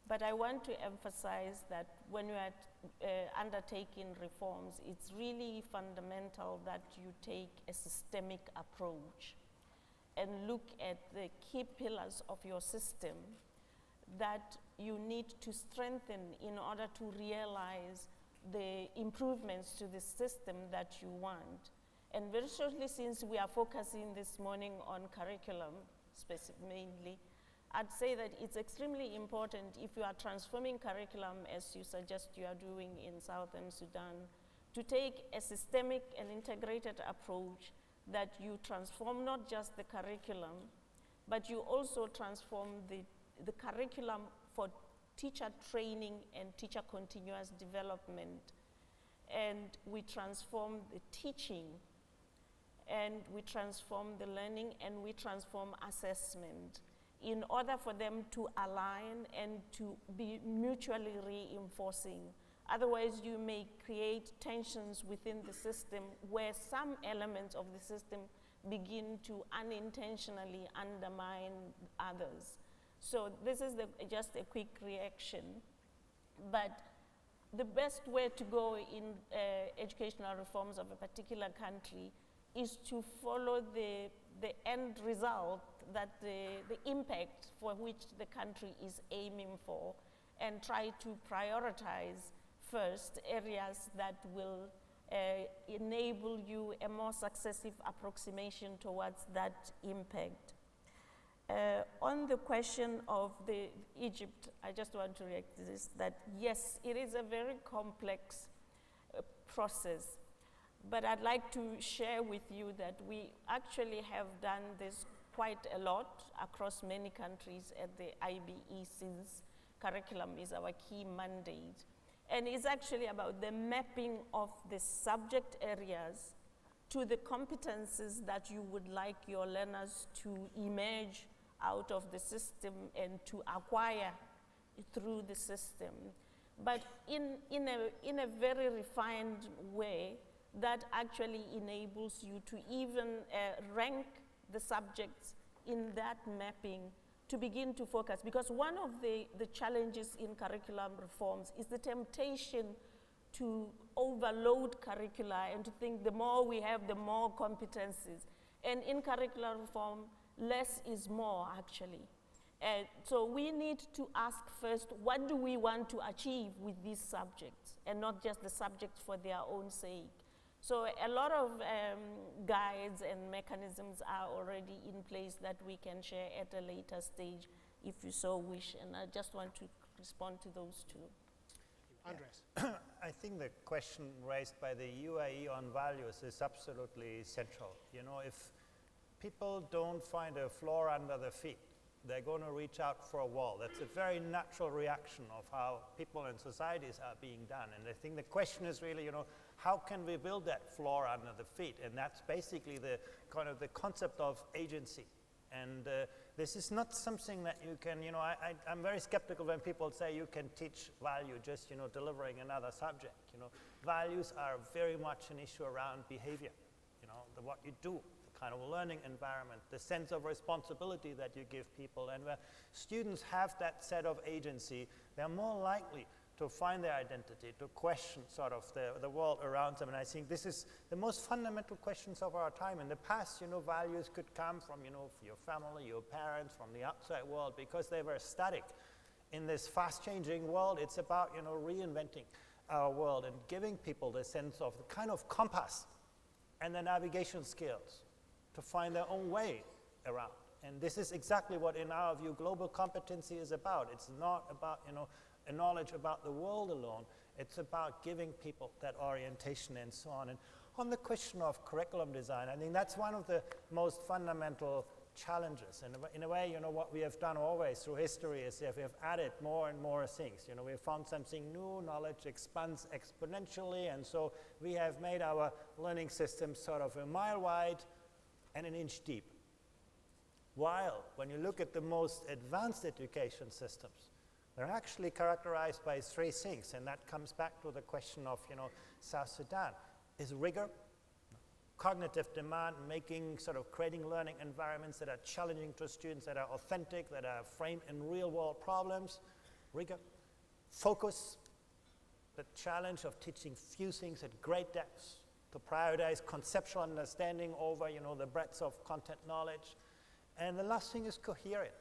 But I want to emphasize that when you are undertaking reforms, it's really fundamental that you take a systemic approach and look at the key pillars of your system that you need to strengthen in order to realize the improvements to the system that you want. And very shortly, since we are focusing this morning on curriculum mainly, I'd say that it's extremely important if you are transforming curriculum, as you suggest you are doing in Southern Sudan, to take a systemic and integrated approach that you transform not just the curriculum, but you also transform the curriculum for teacher training and teacher continuous development. And we transform the teaching, and we transform the learning, and we transform assessment in order for them to align and to be mutually reinforcing. Otherwise, you may create tensions within the system where some elements of the system begin to unintentionally undermine others. So this is just a quick reaction. But the best way to go in educational reforms of a particular country is to follow the end result, that the impact for which the country is aiming for, and try to prioritize first areas that will enable you a more successive approximation towards that impact. On the question of Egypt, I just want to react to this, that yes, it is a very complex process, but I'd like to share with you that we actually have done this quite a lot across many countries at the IBE, since curriculum is our key mandate. And it's actually about the mapping of the subject areas to the competences that you would like your learners to emerge out of the system and to acquire through the system. But in a very refined way that actually enables you to even rank the subjects in that mapping to begin to focus. Because one of the challenges in curriculum reforms is the temptation to overload curricula and to think the more we have, the more competencies. And in curricular reform, less is more, actually. So we need to ask first, what do we want to achieve with these subjects, and not just the subjects for their own sake. So a lot of guides and mechanisms are already in place that we can share at a later stage if you so wish, and I just want to respond to those two. Andreas. I think the question raised by the UAE on values is absolutely central. You know, if people don't find a floor under their feet, they're going to reach out for a wall. That's a very natural reaction of how people and societies are being done. And I think the question is really, you know, how can we build that floor under the feet? And that's basically the kind of the concept of agency. And this is not something that you can, you know, I'm very skeptical when people say you can teach value just, you know, delivering another subject. You know, values are very much an issue around behavior, you know, what you do, the kind of learning environment, the sense of responsibility that you give people. And where students have that set of agency, they're more likely to find their identity, to question sort of the world around them. And I think this is the most fundamental questions of our time. In the past, you know, values could come from, you know, your family, your parents, from the outside world, because they were static. In this fast-changing world, it's about, you know, reinventing our world and giving people the sense of the kind of compass and the navigation skills to find their own way around. And this is exactly what, in our view, global competency is about. It's not about, a knowledge about the world alone. It's about giving people that orientation and so on. And on the question of curriculum design, I think that's one of the most fundamental challenges. And in a way, what we have done always through history is that we have added more and more things. We have found something new, knowledge expands exponentially, and so we have made our learning system sort of a mile wide and an inch deep. While when you look at the most advanced education systems, they're actually characterized by three things, and that comes back to the question of, South Sudan, is rigor, cognitive demand, creating learning environments that are challenging to students, that are authentic, that are framed in real-world problems, rigor, focus, the challenge of teaching few things at great depths, to prioritize conceptual understanding over, the breadth of content knowledge, and the last thing is coherence,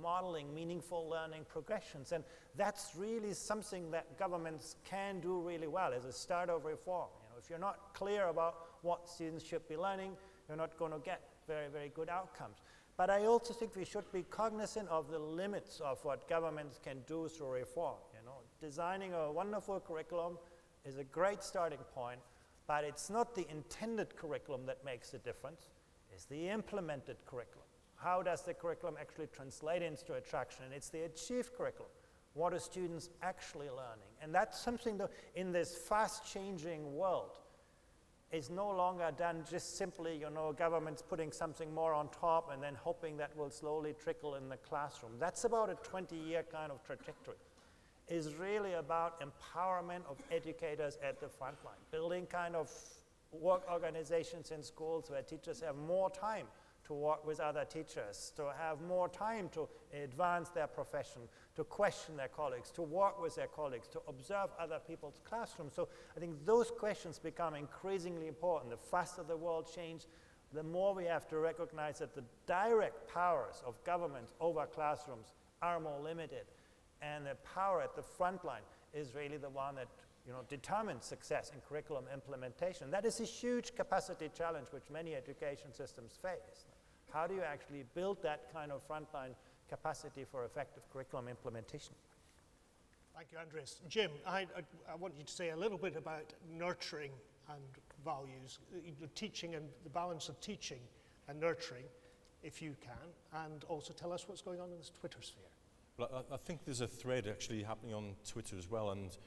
modeling meaningful learning progressions. And that's really something that governments can do really well as a start of reform. If you're not clear about what students should be learning, you're not going to get very, very good outcomes. But I also think we should be cognizant of the limits of what governments can do through reform. Designing a wonderful curriculum is a great starting point, but it's not the intended curriculum that makes a difference, it's the implemented curriculum. How does the curriculum actually translate into attraction? And it's the achieved curriculum. What are students actually learning? And that's something that in this fast-changing world is no longer done just simply, governments putting something more on top and then hoping that will slowly trickle in the classroom. That's about a 20-year kind of trajectory. Is really about empowerment of educators at the front line, building kind of work organizations in schools where teachers have more time to work with other teachers, to have more time to advance their profession, to question their colleagues, to work with their colleagues, to observe other people's classrooms. So I think those questions become increasingly important. The faster the world changes, the more we have to recognize that the direct powers of governments over classrooms are more limited. And the power at the front line is really the one that determines success in curriculum implementation. That is a huge capacity challenge which many education systems face. How do you actually build that kind of frontline capacity for effective curriculum implementation? Thank you, Andreas. Jim, I want you to say a little bit about nurturing and values, teaching and the balance of teaching and nurturing, if you can, and also tell us what's going on in this Twitter sphere. Well, I think there's a thread actually happening on Twitter as well, and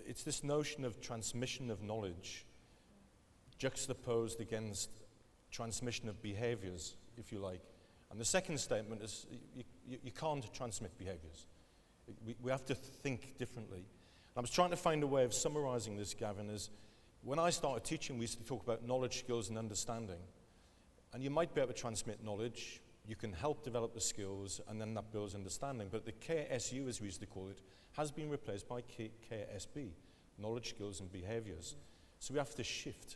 it's this notion of transmission of knowledge juxtaposed against transmission of behaviors, if you like. And the second statement is you can't transmit behaviors. We have to think differently. And I was trying to find a way of summarizing this, Gavin, is when I started teaching, we used to talk about knowledge, skills, and understanding. And you might be able to transmit knowledge, you can help develop the skills, and then that builds understanding. But the KSU, as we used to call it, has been replaced by KSB, knowledge, skills, and behaviors. So we have to shift.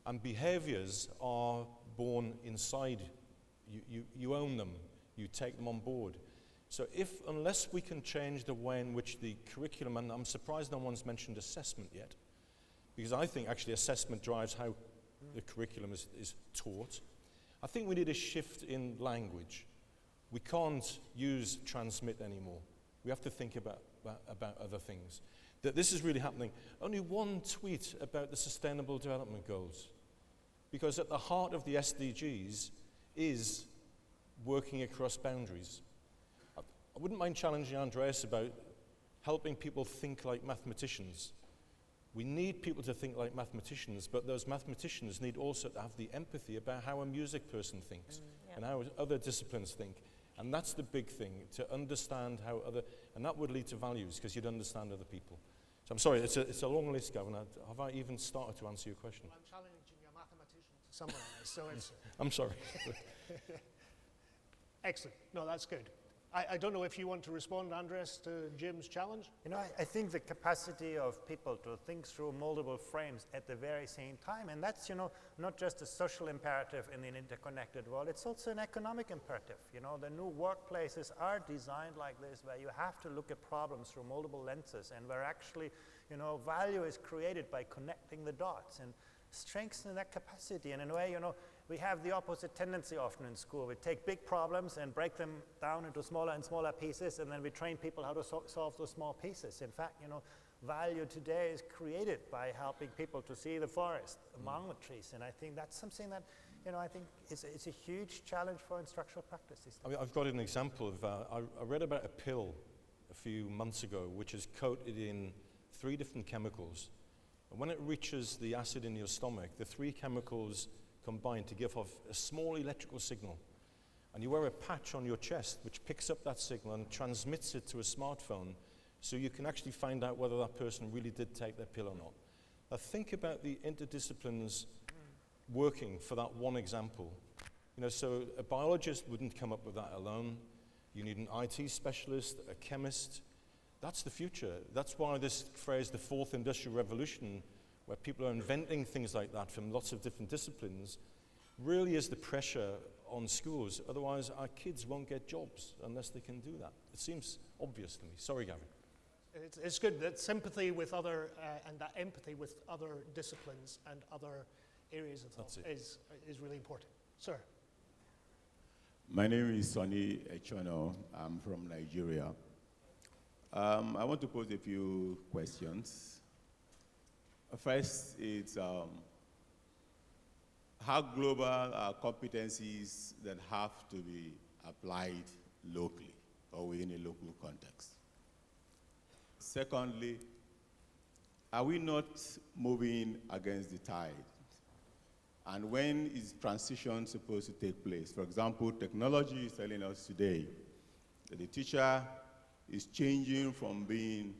And behaviors are born inside. You own them. You take them on board. So unless we can change the way in which the curriculum, and I'm surprised no one's mentioned assessment yet, because I think actually assessment drives how the curriculum is taught. I think we need a shift in language. We can't use transmit anymore. We have to think about other things. That this is really happening. Only one tweet about the Sustainable Development Goals. Because at the heart of the SDGs is working across boundaries. I wouldn't mind challenging Andreas about helping people think like mathematicians. We need people to think like mathematicians, but those mathematicians need also to have the empathy about how a music person thinks and how other disciplines think. And that's the big thing, to understand how and that would lead to values, because you'd understand other people. So I'm sorry, it's a long list, Gavin. Have I even started to answer your question? Well, I'm challenging a mathematician to summarize, so it's... I'm sorry. Excellent. No, that's good. I don't know if you want to respond, Andreas, to Jim's challenge? I think the capacity of people to think through multiple frames at the very same time, and that's, not just a social imperative in an interconnected world, it's also an economic imperative. The new workplaces are designed like this, where you have to look at problems through multiple lenses, and where actually, value is created by connecting the dots and strengthening that capacity. And in a way, We have the opposite tendency often in school. We take big problems and break them down into smaller and smaller pieces, and then we train people how to solve those small pieces. In fact, value today is created by helping people to see the forest among the trees, and I think that's something that, I think it's a huge challenge for instructional practices. I mean, I've got an example of, I read about a pill a few months ago which is coated in 3 different chemicals, and when it reaches the acid in your stomach, the 3 chemicals combine to give off a small electrical signal, and you wear a patch on your chest which picks up that signal and transmits it to a smartphone, so you can actually find out whether that person really did take their pill or not. Now think about the interdisciplines working for that one example. So a biologist wouldn't come up with that alone. You need an IT specialist, a chemist. That's the future. That's why this phrase, the 4th Industrial Revolution, where people are inventing things like that from lots of different disciplines, really is the pressure on schools. Otherwise, our kids won't get jobs unless they can do that. It seems obvious to me. Sorry, Gavin. It's good that sympathy with other and that empathy with other disciplines and other areas of thought is really important. Sir. My name is Sonny Echono. I'm from Nigeria. I want to pose a few questions. First, it's how global are competencies that have to be applied locally or within a local context? Secondly, are we not moving against the tide? And when is transition supposed to take place? For example, technology is telling us today that the teacher is changing from being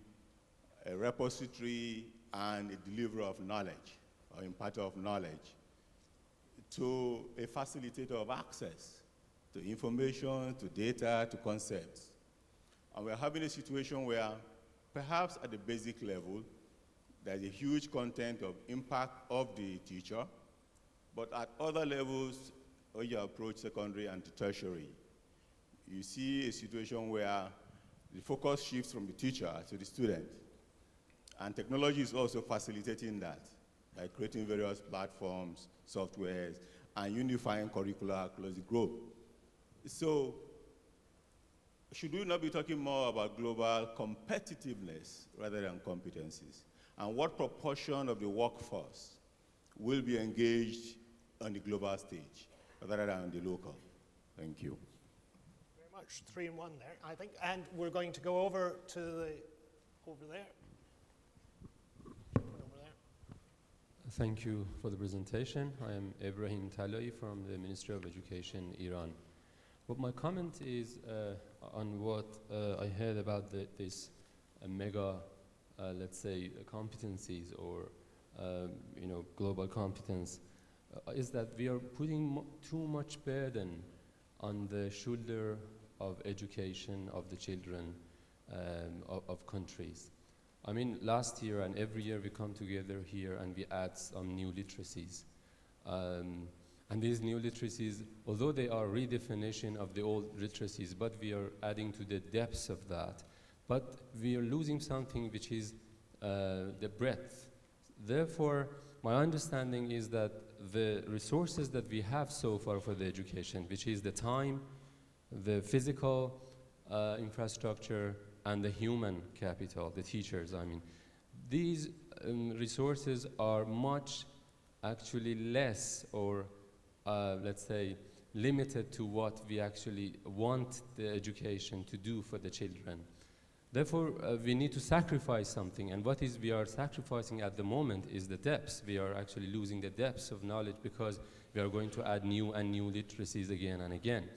a repository and a deliverer of knowledge, or imparter of knowledge, to a facilitator of access to information, to data, to concepts. And we're having a situation where perhaps at the basic level, there's a huge content of impact of the teacher, but at other levels, when you approach secondary and tertiary, you see a situation where the focus shifts from the teacher to the student. And technology is also facilitating that by creating various platforms, softwares, and unifying curricula across the globe. So, should we not be talking more about global competitiveness rather than competencies? And what proportion of the workforce will be engaged on the global stage rather than the local? Thank you. Very much. 3 in 1 there, I think. And we're going to go over to over there. Thank you for the presentation. I am Ibrahim Talai from the Ministry of Education, Iran. But my comment is on what I heard about this mega, let's say, competencies or global competence, is that we are putting too much burden on the shoulder of education of the children of countries. I mean, last year and every year we come together here and we add some new literacies. And these new literacies, although they are redefinition of the old literacies, but we are adding to the depths of that. But we are losing something which is the breadth. Therefore, my understanding is that the resources that we have so far for the education, which is the time, the physical infrastructure, and the human capital, the teachers, I mean, these resources are much actually less or let's say limited to what we actually want the education to do for the children. Therefore, we need to sacrifice something, and what is we are sacrificing at the moment is the depths. We are actually losing the depths of knowledge because we are going to add new and new literacies again and again.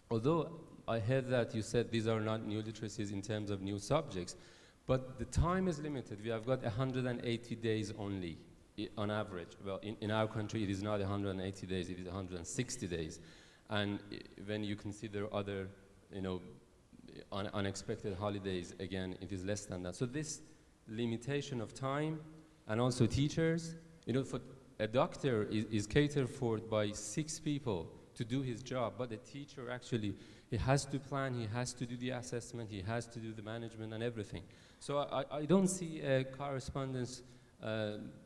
Although I heard that you said these are not new literacies in terms of new subjects, but the time is limited. We have got 180 days only on average. Well, in our country it is not 180 days, it is 160 days. And when you consider other, unexpected holidays, again, it is less than that. So this limitation of time, and also teachers, for a doctor is catered for by 6 people to do his job, but the teacher actually, he has to plan, he has to do the assessment, he has to do the management and everything. So I don't see a correspondence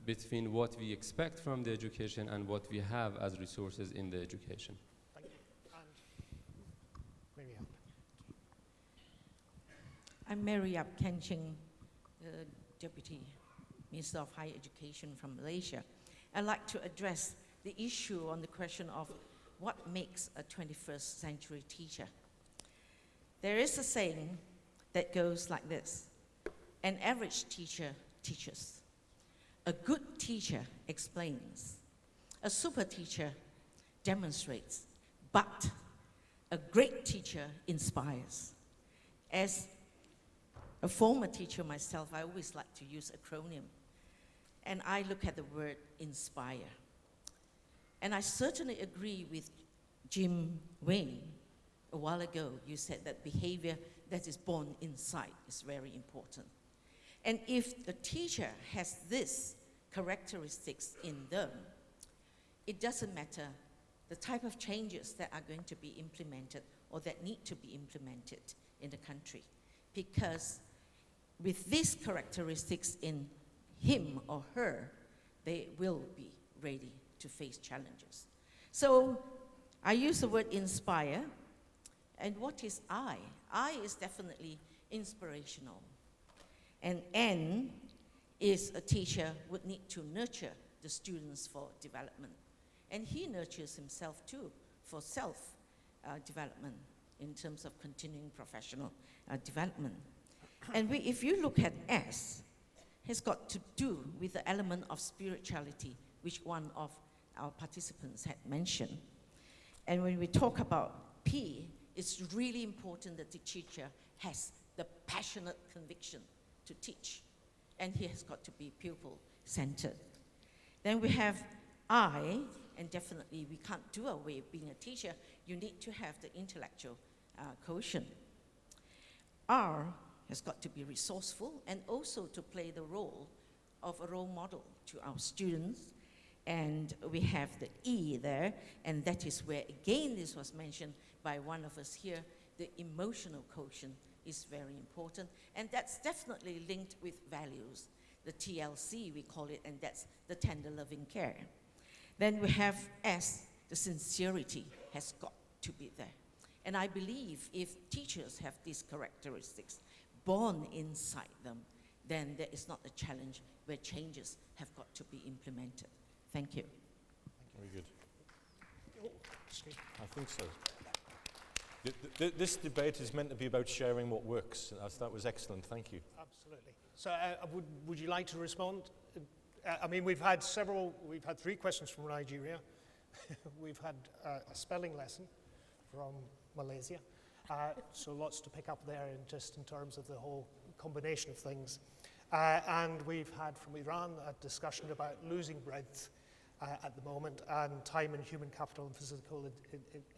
between what we expect from the education and what we have as resources in the education. Thank you. And Miriam. I'm Mariap Kenching, Deputy Minister of Higher Education from Malaysia. I'd like to address the issue on the question of what makes a 21st century teacher. There is a saying that goes like this: an average teacher teaches, a good teacher explains, a super teacher demonstrates, but a great teacher inspires. As a former teacher myself, I always like to use acronym, and I look at the word inspire. And I certainly agree with Jim Wayne. A while ago, you said that behavior that is born inside is very important. And if the teacher has these characteristics in them, it doesn't matter the type of changes that are going to be implemented or that need to be implemented in the country. Because with these characteristics in him or her, they will be ready to face challenges. So I use the word inspire. And what is I? I is definitely inspirational. And N is a teacher would need to nurture the students for development. And he nurtures himself too for self-development in terms of continuing professional development. And if you look at S, has got to do with the element of spirituality, which one of our participants had mentioned. And when we talk about P, it's really important that the teacher has the passionate conviction to teach, and he has got to be pupil-centered. Then we have I, and definitely we can't do away with being a teacher. You need to have the intellectual quotient. R has got to be resourceful and also to play the role of a role model to our students. And we have the E there, and that is where, again, this was mentioned by one of us here, the emotional quotient is very important, and that's definitely linked with values. The TLC, we call it, and that's the tender loving care. Then we have S, the sincerity has got to be there. And I believe if teachers have these characteristics born inside them, then there is not a challenge where changes have got to be implemented. Thank you. Very good. I think so. This debate is meant to be about sharing what works. That was excellent. Thank you. Absolutely. So would you like to respond? I mean, we've had 3 questions from Nigeria. We've had a spelling lesson from Malaysia. So lots to pick up there in terms of the whole combination of things. And we've had from Iran a discussion about losing breadth at the moment, and time and human capital and physical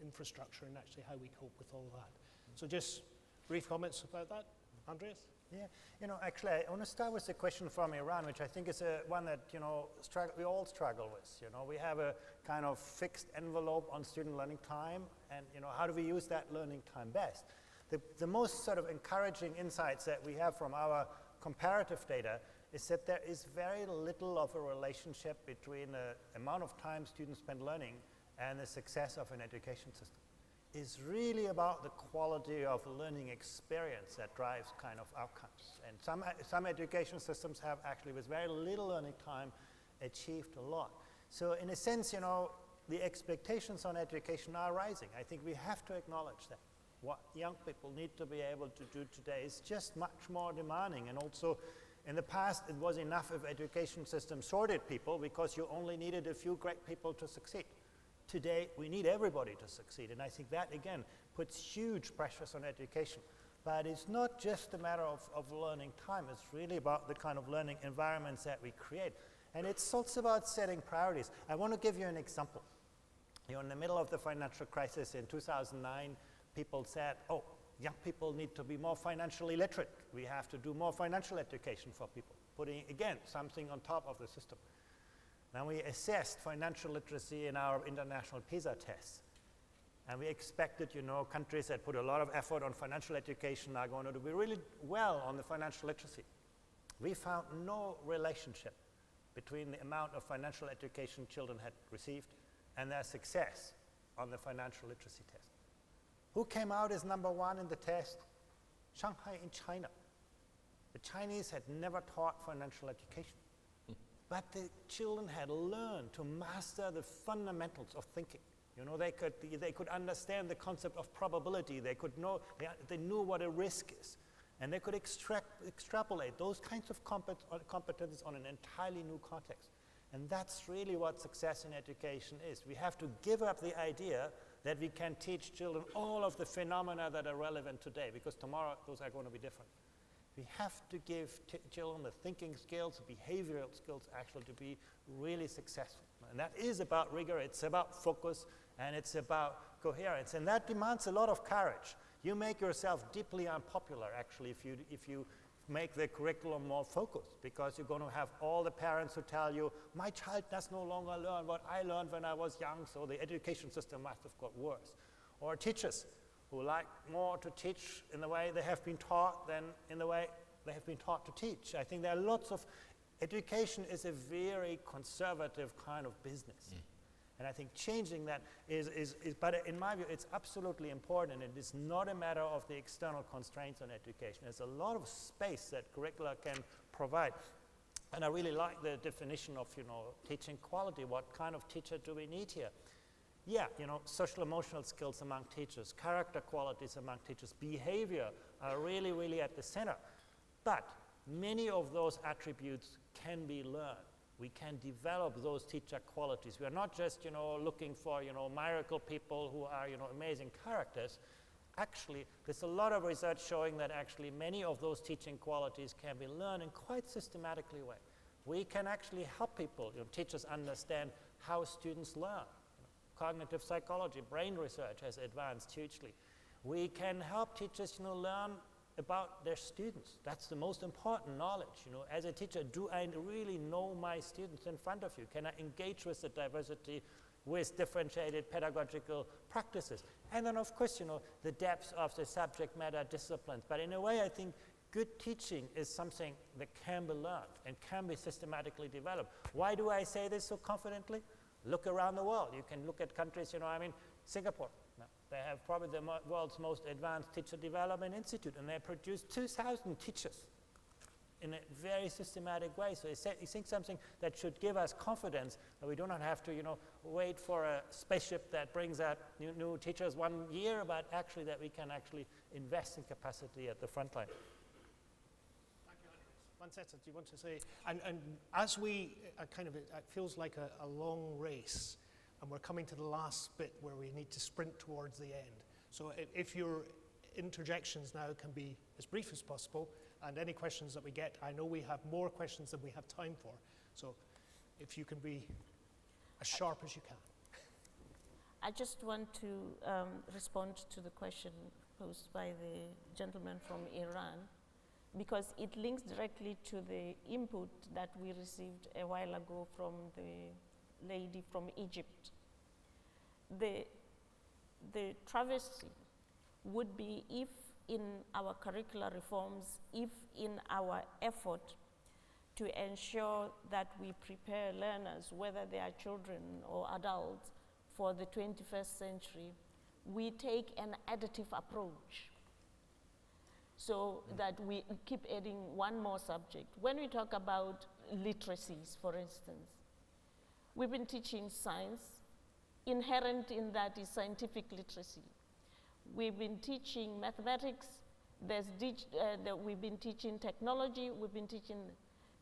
infrastructure, and actually how we cope with all that. So just brief comments about that. Andreas? Yeah, actually, I want to start with a question from Iran, which I think is one that, we all struggle with. We have a kind of fixed envelope on student learning time, and, how do we use that learning time best? The most sort of encouraging insights that we have from our comparative data is that there is very little of a relationship between the amount of time students spend learning and the success of an education system. It's really about the quality of learning experience that drives kind of outcomes. And some education systems have actually, with very little learning time, achieved a lot. So in a sense, the expectations on education are rising. I think we have to acknowledge that. What young people need to be able to do today is just much more demanding. And also, in the past, it was enough if education system sorted people because you only needed a few great people to succeed. Today, we need everybody to succeed, and I think that, again, puts huge pressures on education. But it's not just a matter of learning time, it's really about the kind of learning environments that we create. And it's also about setting priorities. I want to give you an example. In the middle of the financial crisis in 2009, people said, oh, young people need to be more financially literate. We have to do more financial education for people, putting, again, something on top of the system. Then we assessed financial literacy in our international Pisa tests. And we expected, countries that put a lot of effort on financial education are going to do really well on the financial literacy. We found no relationship between the amount of financial education children had received and their success on the financial literacy test. Who came out as #1 in the test? Shanghai in China. The Chinese had never taught financial education, but the children had learned to master the fundamentals of thinking. You know, they could understand the concept of probability. They could know, they knew what a risk is. And they could extrapolate those kinds of competences on an entirely new context. And that's really what success in education is. We have to give up the idea that we can teach children all of the phenomena that are relevant today, because tomorrow those are going to be different. We have to give children the thinking skills, behavioral skills actually to be really successful. And that is about rigor, it's about focus, and it's about coherence. And that demands a lot of courage. You make yourself deeply unpopular, actually, if you make the curriculum more focused, because you're going to have all the parents who tell you, my child does no longer learn what I learned when I was young, so the education system must have got worse. Or teachers who like more to teach in the way they have been taught than in the way they have been taught to teach. I think there are lots of, education is a very conservative kind of business. And I think changing that but in my view, it's absolutely important. It is not a matter of the external constraints on education. There's a lot of space that curricula can provide. And I really like the definition of, teaching quality. What kind of teacher do we need here? Yeah, social emotional skills among teachers, character qualities among teachers, behavior are really, really at the center. But many of those attributes can be learned. We can develop those teacher qualities. We are not just, looking for, miracle people who are, amazing characters. Actually, there's a lot of research showing that actually many of those teaching qualities can be learned in quite systematically way. We can actually help people, teachers understand how students learn. Cognitive psychology, brain research has advanced hugely. We can help teachers, learn about their students. That's the most important knowledge. As a teacher, do I really know my students in front of you? Can I engage with the diversity with differentiated pedagogical practices? And then, of course, the depth of the subject matter disciplines. But in a way, I think good teaching is something that can be learned and can be systematically developed. Why do I say this so confidently? Look around the world. You can look at countries, Singapore. They have probably the world's most advanced teacher development institute, and they produce 2,000 teachers in a very systematic way. So I think something that should give us confidence that we do not have to, wait for a spaceship that brings out new teachers 1 year, but actually that we can actually invest in capacity at the front line. Thank you, Andreas. Mmantsetsa, do you want to say? And as we it feels like a long race. And we're coming to the last bit where we need to sprint towards the end. So if your interjections now can be as brief as possible, and any questions that we get, I know we have more questions than we have time for. So if you can be as sharp as you can. I just want to respond to the question posed by the gentleman from Iran, because it links directly to the input that we received a while ago from the lady from Egypt. The travesty would be if in our curricular reforms, if in our effort to ensure that we prepare learners, whether they are children or adults, for the 21st century, we take an additive approach, so that we keep adding one more subject. When we talk about literacies, for instance, we've been teaching science. Inherent in that is scientific literacy. We've been teaching mathematics. We've been teaching technology. We've been teaching.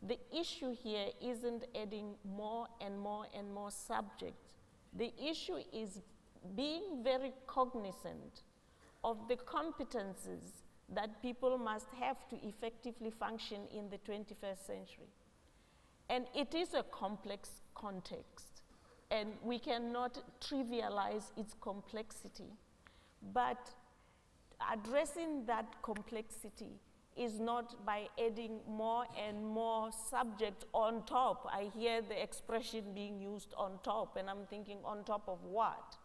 The issue here isn't adding more and more and more subjects. The issue is being very cognizant of the competences that people must have to effectively function in the 21st century. And it is a complex context, and we cannot trivialize its complexity. But addressing that complexity is not by adding more and more subject on top. I hear the expression being used, on top, and I'm thinking, on top of what?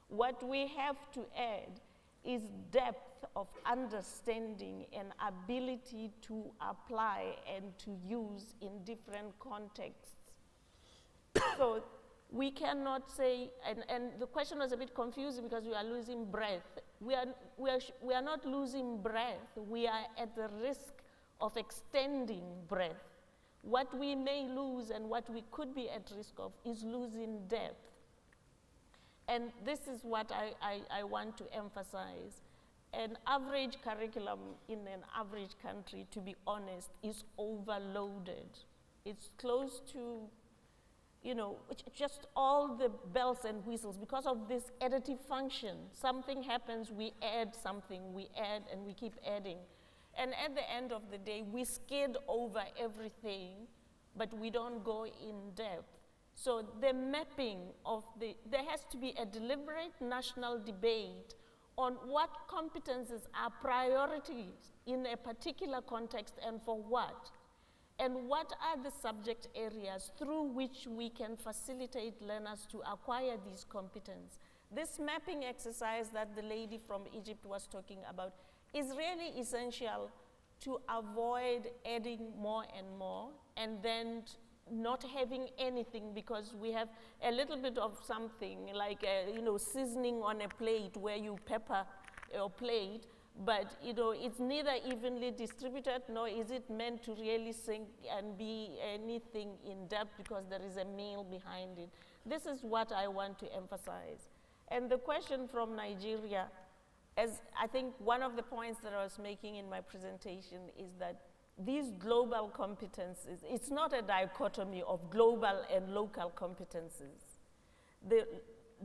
What we have to add is depth of understanding and ability to apply and to use in different contexts So we cannot say, and the question was a bit confusing because we are losing breath. We are not losing breath. We are at the risk of extending breath. What we may lose and what we could be at risk of is losing depth. And this is what I want to emphasize. An average curriculum in an average country, to be honest, is overloaded. It's close to, you know, just all the bells and whistles because of this additive function. Something happens, we add something, we add, and we keep adding. And at the end of the day, we skid over everything, but we don't go in depth. So the mapping of there has to be a deliberate national debate on what competences are priorities in a particular context and for what. And what are the subject areas through which we can facilitate learners to acquire these competences. This mapping exercise that the lady from Egypt was talking about is really essential to avoid adding more and more and then not having anything because we have a little bit of something like seasoning on a plate where you pepper your plate, but it's neither evenly distributed nor is it meant to really sink and be anything in depth because there is a meal behind it. This is what I want to emphasize. And the question from Nigeria, as I think one of the points that I was making in my presentation is that these global competences, it's not a dichotomy of global and local competences. The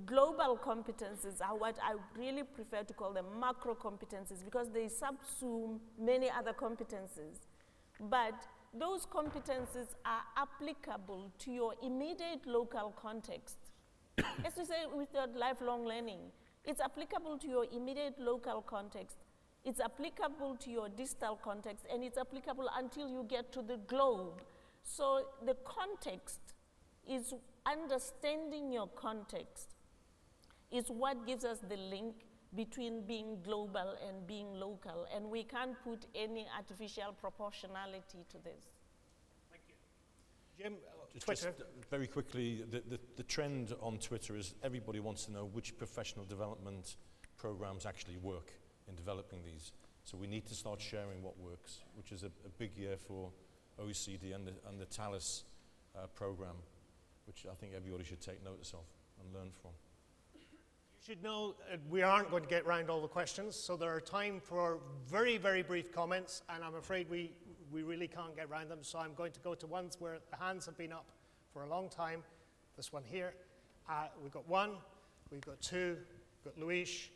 global competences are what I really prefer to call them macro competences because they subsume many other competences. But those competences are applicable to your immediate local context. As we say with your lifelong learning, it's applicable to your immediate local context. It's applicable to your distal context, and it's applicable until you get to the globe. So the context is understanding your context is what gives us the link between being global and being local, and we can't put any artificial proportionality to this. Thank you. Jim, Twitter. Just very quickly, the trend on Twitter is everybody wants to know which professional development programs actually work in developing these. So we need to start sharing what works, which is a big year for OECD and the TALIS program, which I think everybody should take notice of and learn from. You should know we aren't going to get around all the questions, so there are time for very, very brief comments, and I'm afraid we really can't get around them, so I'm going to go to ones where the hands have been up for a long time. This one here. We've got one, we've got two, we've got Luis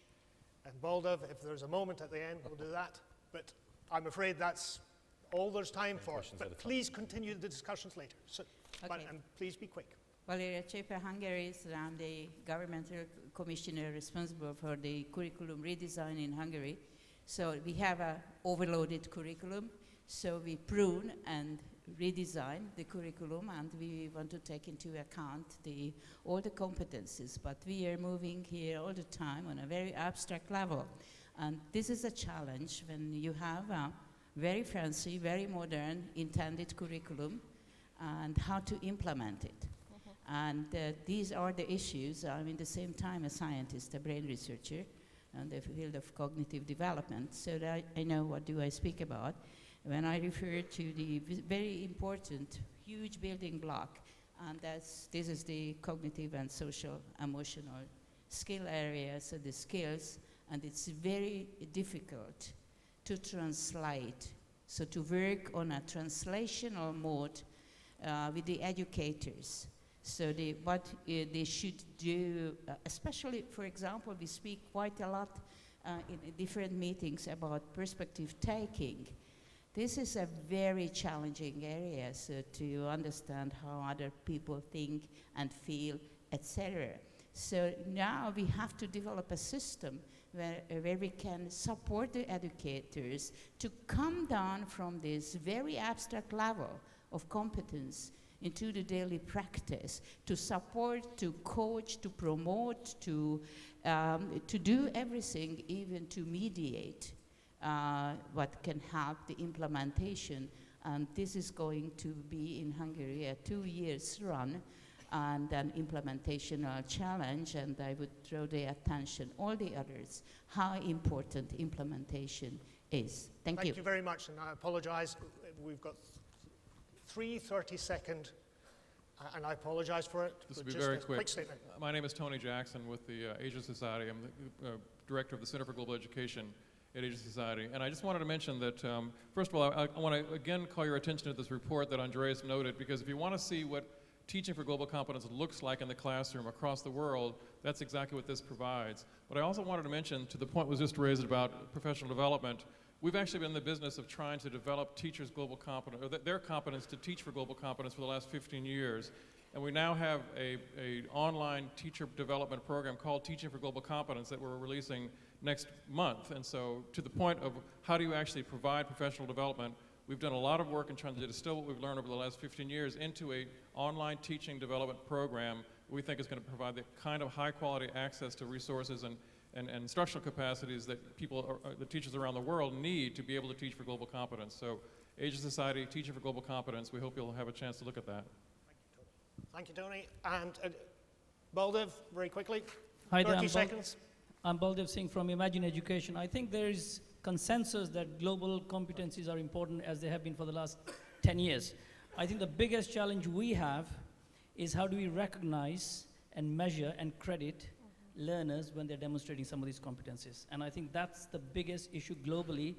and Baldav. If there's a moment at the end, we'll do that. But I'm afraid that's all there's time for. But please continue the discussions later. So, okay. And please be quick. Valeria Chepa, Hungary, I'm the governmental commissioner responsible for the curriculum redesign in Hungary. So we have an overloaded curriculum. So we prune and redesign the curriculum, and we want to take into account all the competencies. But we are moving here all the time on a very abstract level. And this is a challenge when you have a very fancy, very modern intended curriculum and how to implement it. And these are the issues. I'm at the same time a scientist, a brain researcher in the field of cognitive development, so that I know what do I speak about when I refer to the very important, huge building block, and this is the cognitive and social emotional skill area, so the skills, and it's very difficult to translate, so to work on a translational mode with the educators. So what they should do, especially, for example, we speak quite a lot in different meetings about perspective taking. This is a very challenging area, so to understand how other people think and feel, etc. So now we have to develop a system where we can support the educators to come down from this very abstract level of competence into the daily practice, to support, to coach, to promote, to do everything, even to mediate what can help the implementation. And this is going to be in Hungary a 2 years run. and an implementational challenge, and I would draw the attention, all the others, how important implementation is. Thank you. Thank you very much, and I apologize. We've got 3 30-second, and I apologize for it. This will be just very a quick. Statement. My name is Tony Jackson with the Asia Society. I'm the director of the Center for Global Education at Asia Society. And I just wanted to mention that, first of all, I want to again call your attention to this report that Andreas noted, because if you want to see what teaching for global competence looks like in the classroom across the world, that's exactly what this provides. But I also wanted to mention, to the point was just raised about professional development, we've actually been in the business of trying to develop teachers' global competence, or their competence to teach for global competence for the last 15 years. And we now have a online teacher development program called Teaching for Global Competence that we're releasing next month. And so to the point of how do you actually provide professional development, we've done a lot of work in trying to distill what we've learned over the last 15 years into an online teaching development program we think is going to provide the kind of high quality access to resources and instructional capacities that the teachers around the world need to be able to teach for global competence. So Asia Society, Teaching for Global Competence, we hope you'll have a chance to look at that. Thank you, Tony. And Baldev, very quickly. Hi there, 30 seconds. I'm Baldev Singh from Imagine Education. I think there is consensus that global competencies are important, as they have been for the last 10 years. I think the biggest challenge we have is how do we recognize and measure and credit learners when they're demonstrating some of these competencies. And I think that's the biggest issue globally,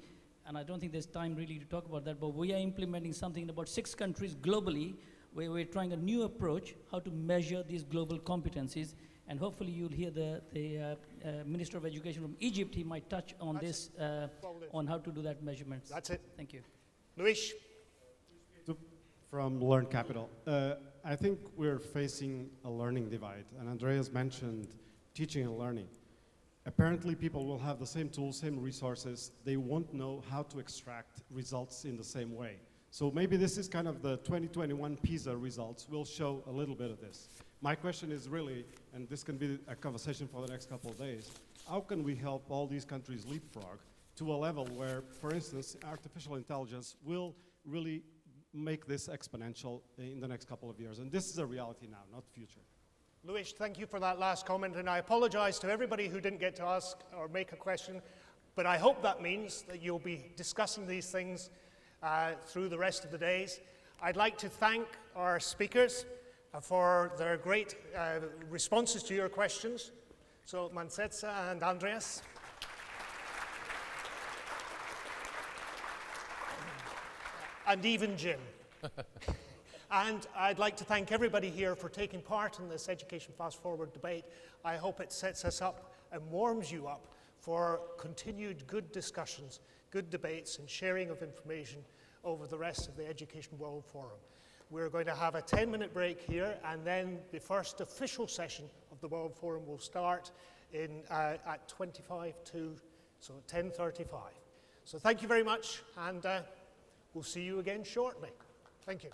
and I don't think there's time really to talk about that, but we are implementing something in about 6 countries globally where we're trying a new approach how to measure these global competencies, and hopefully you'll hear the Minister of Education from Egypt. He might touch on this, on how to do that measurement. That's it. Thank you. Luis? From Learn Capital. I think we're facing a learning divide, and Andreas mentioned teaching and learning. Apparently people will have the same tools, same resources. They won't know how to extract results in the same way. So maybe this is kind of the 2021 Pisa results will show a little bit of this. My question is really, and this can be a conversation for the next couple of days, how can we help all these countries leapfrog to a level where, for instance, artificial intelligence will really make this exponential in the next couple of years? And this is a reality now, not future. Luis, thank you for that last comment, and I apologize to everybody who didn't get to ask or make a question, but I hope that means that you'll be discussing these things through the rest of the days. I'd like to thank our speakers for their great responses to your questions. So Mmantsetsa and Andreas. And even Jim. And I'd like to thank everybody here for taking part in this Education Fast Forward debate. I hope it sets us up and warms you up for continued good discussions, good debates, and sharing of information over the rest of the Education World Forum. We're going to have a 10-minute break here, and then the first official session of the World Forum will start at 25 to, so 10:35. So thank you very much, and we'll see you again shortly. Thank you.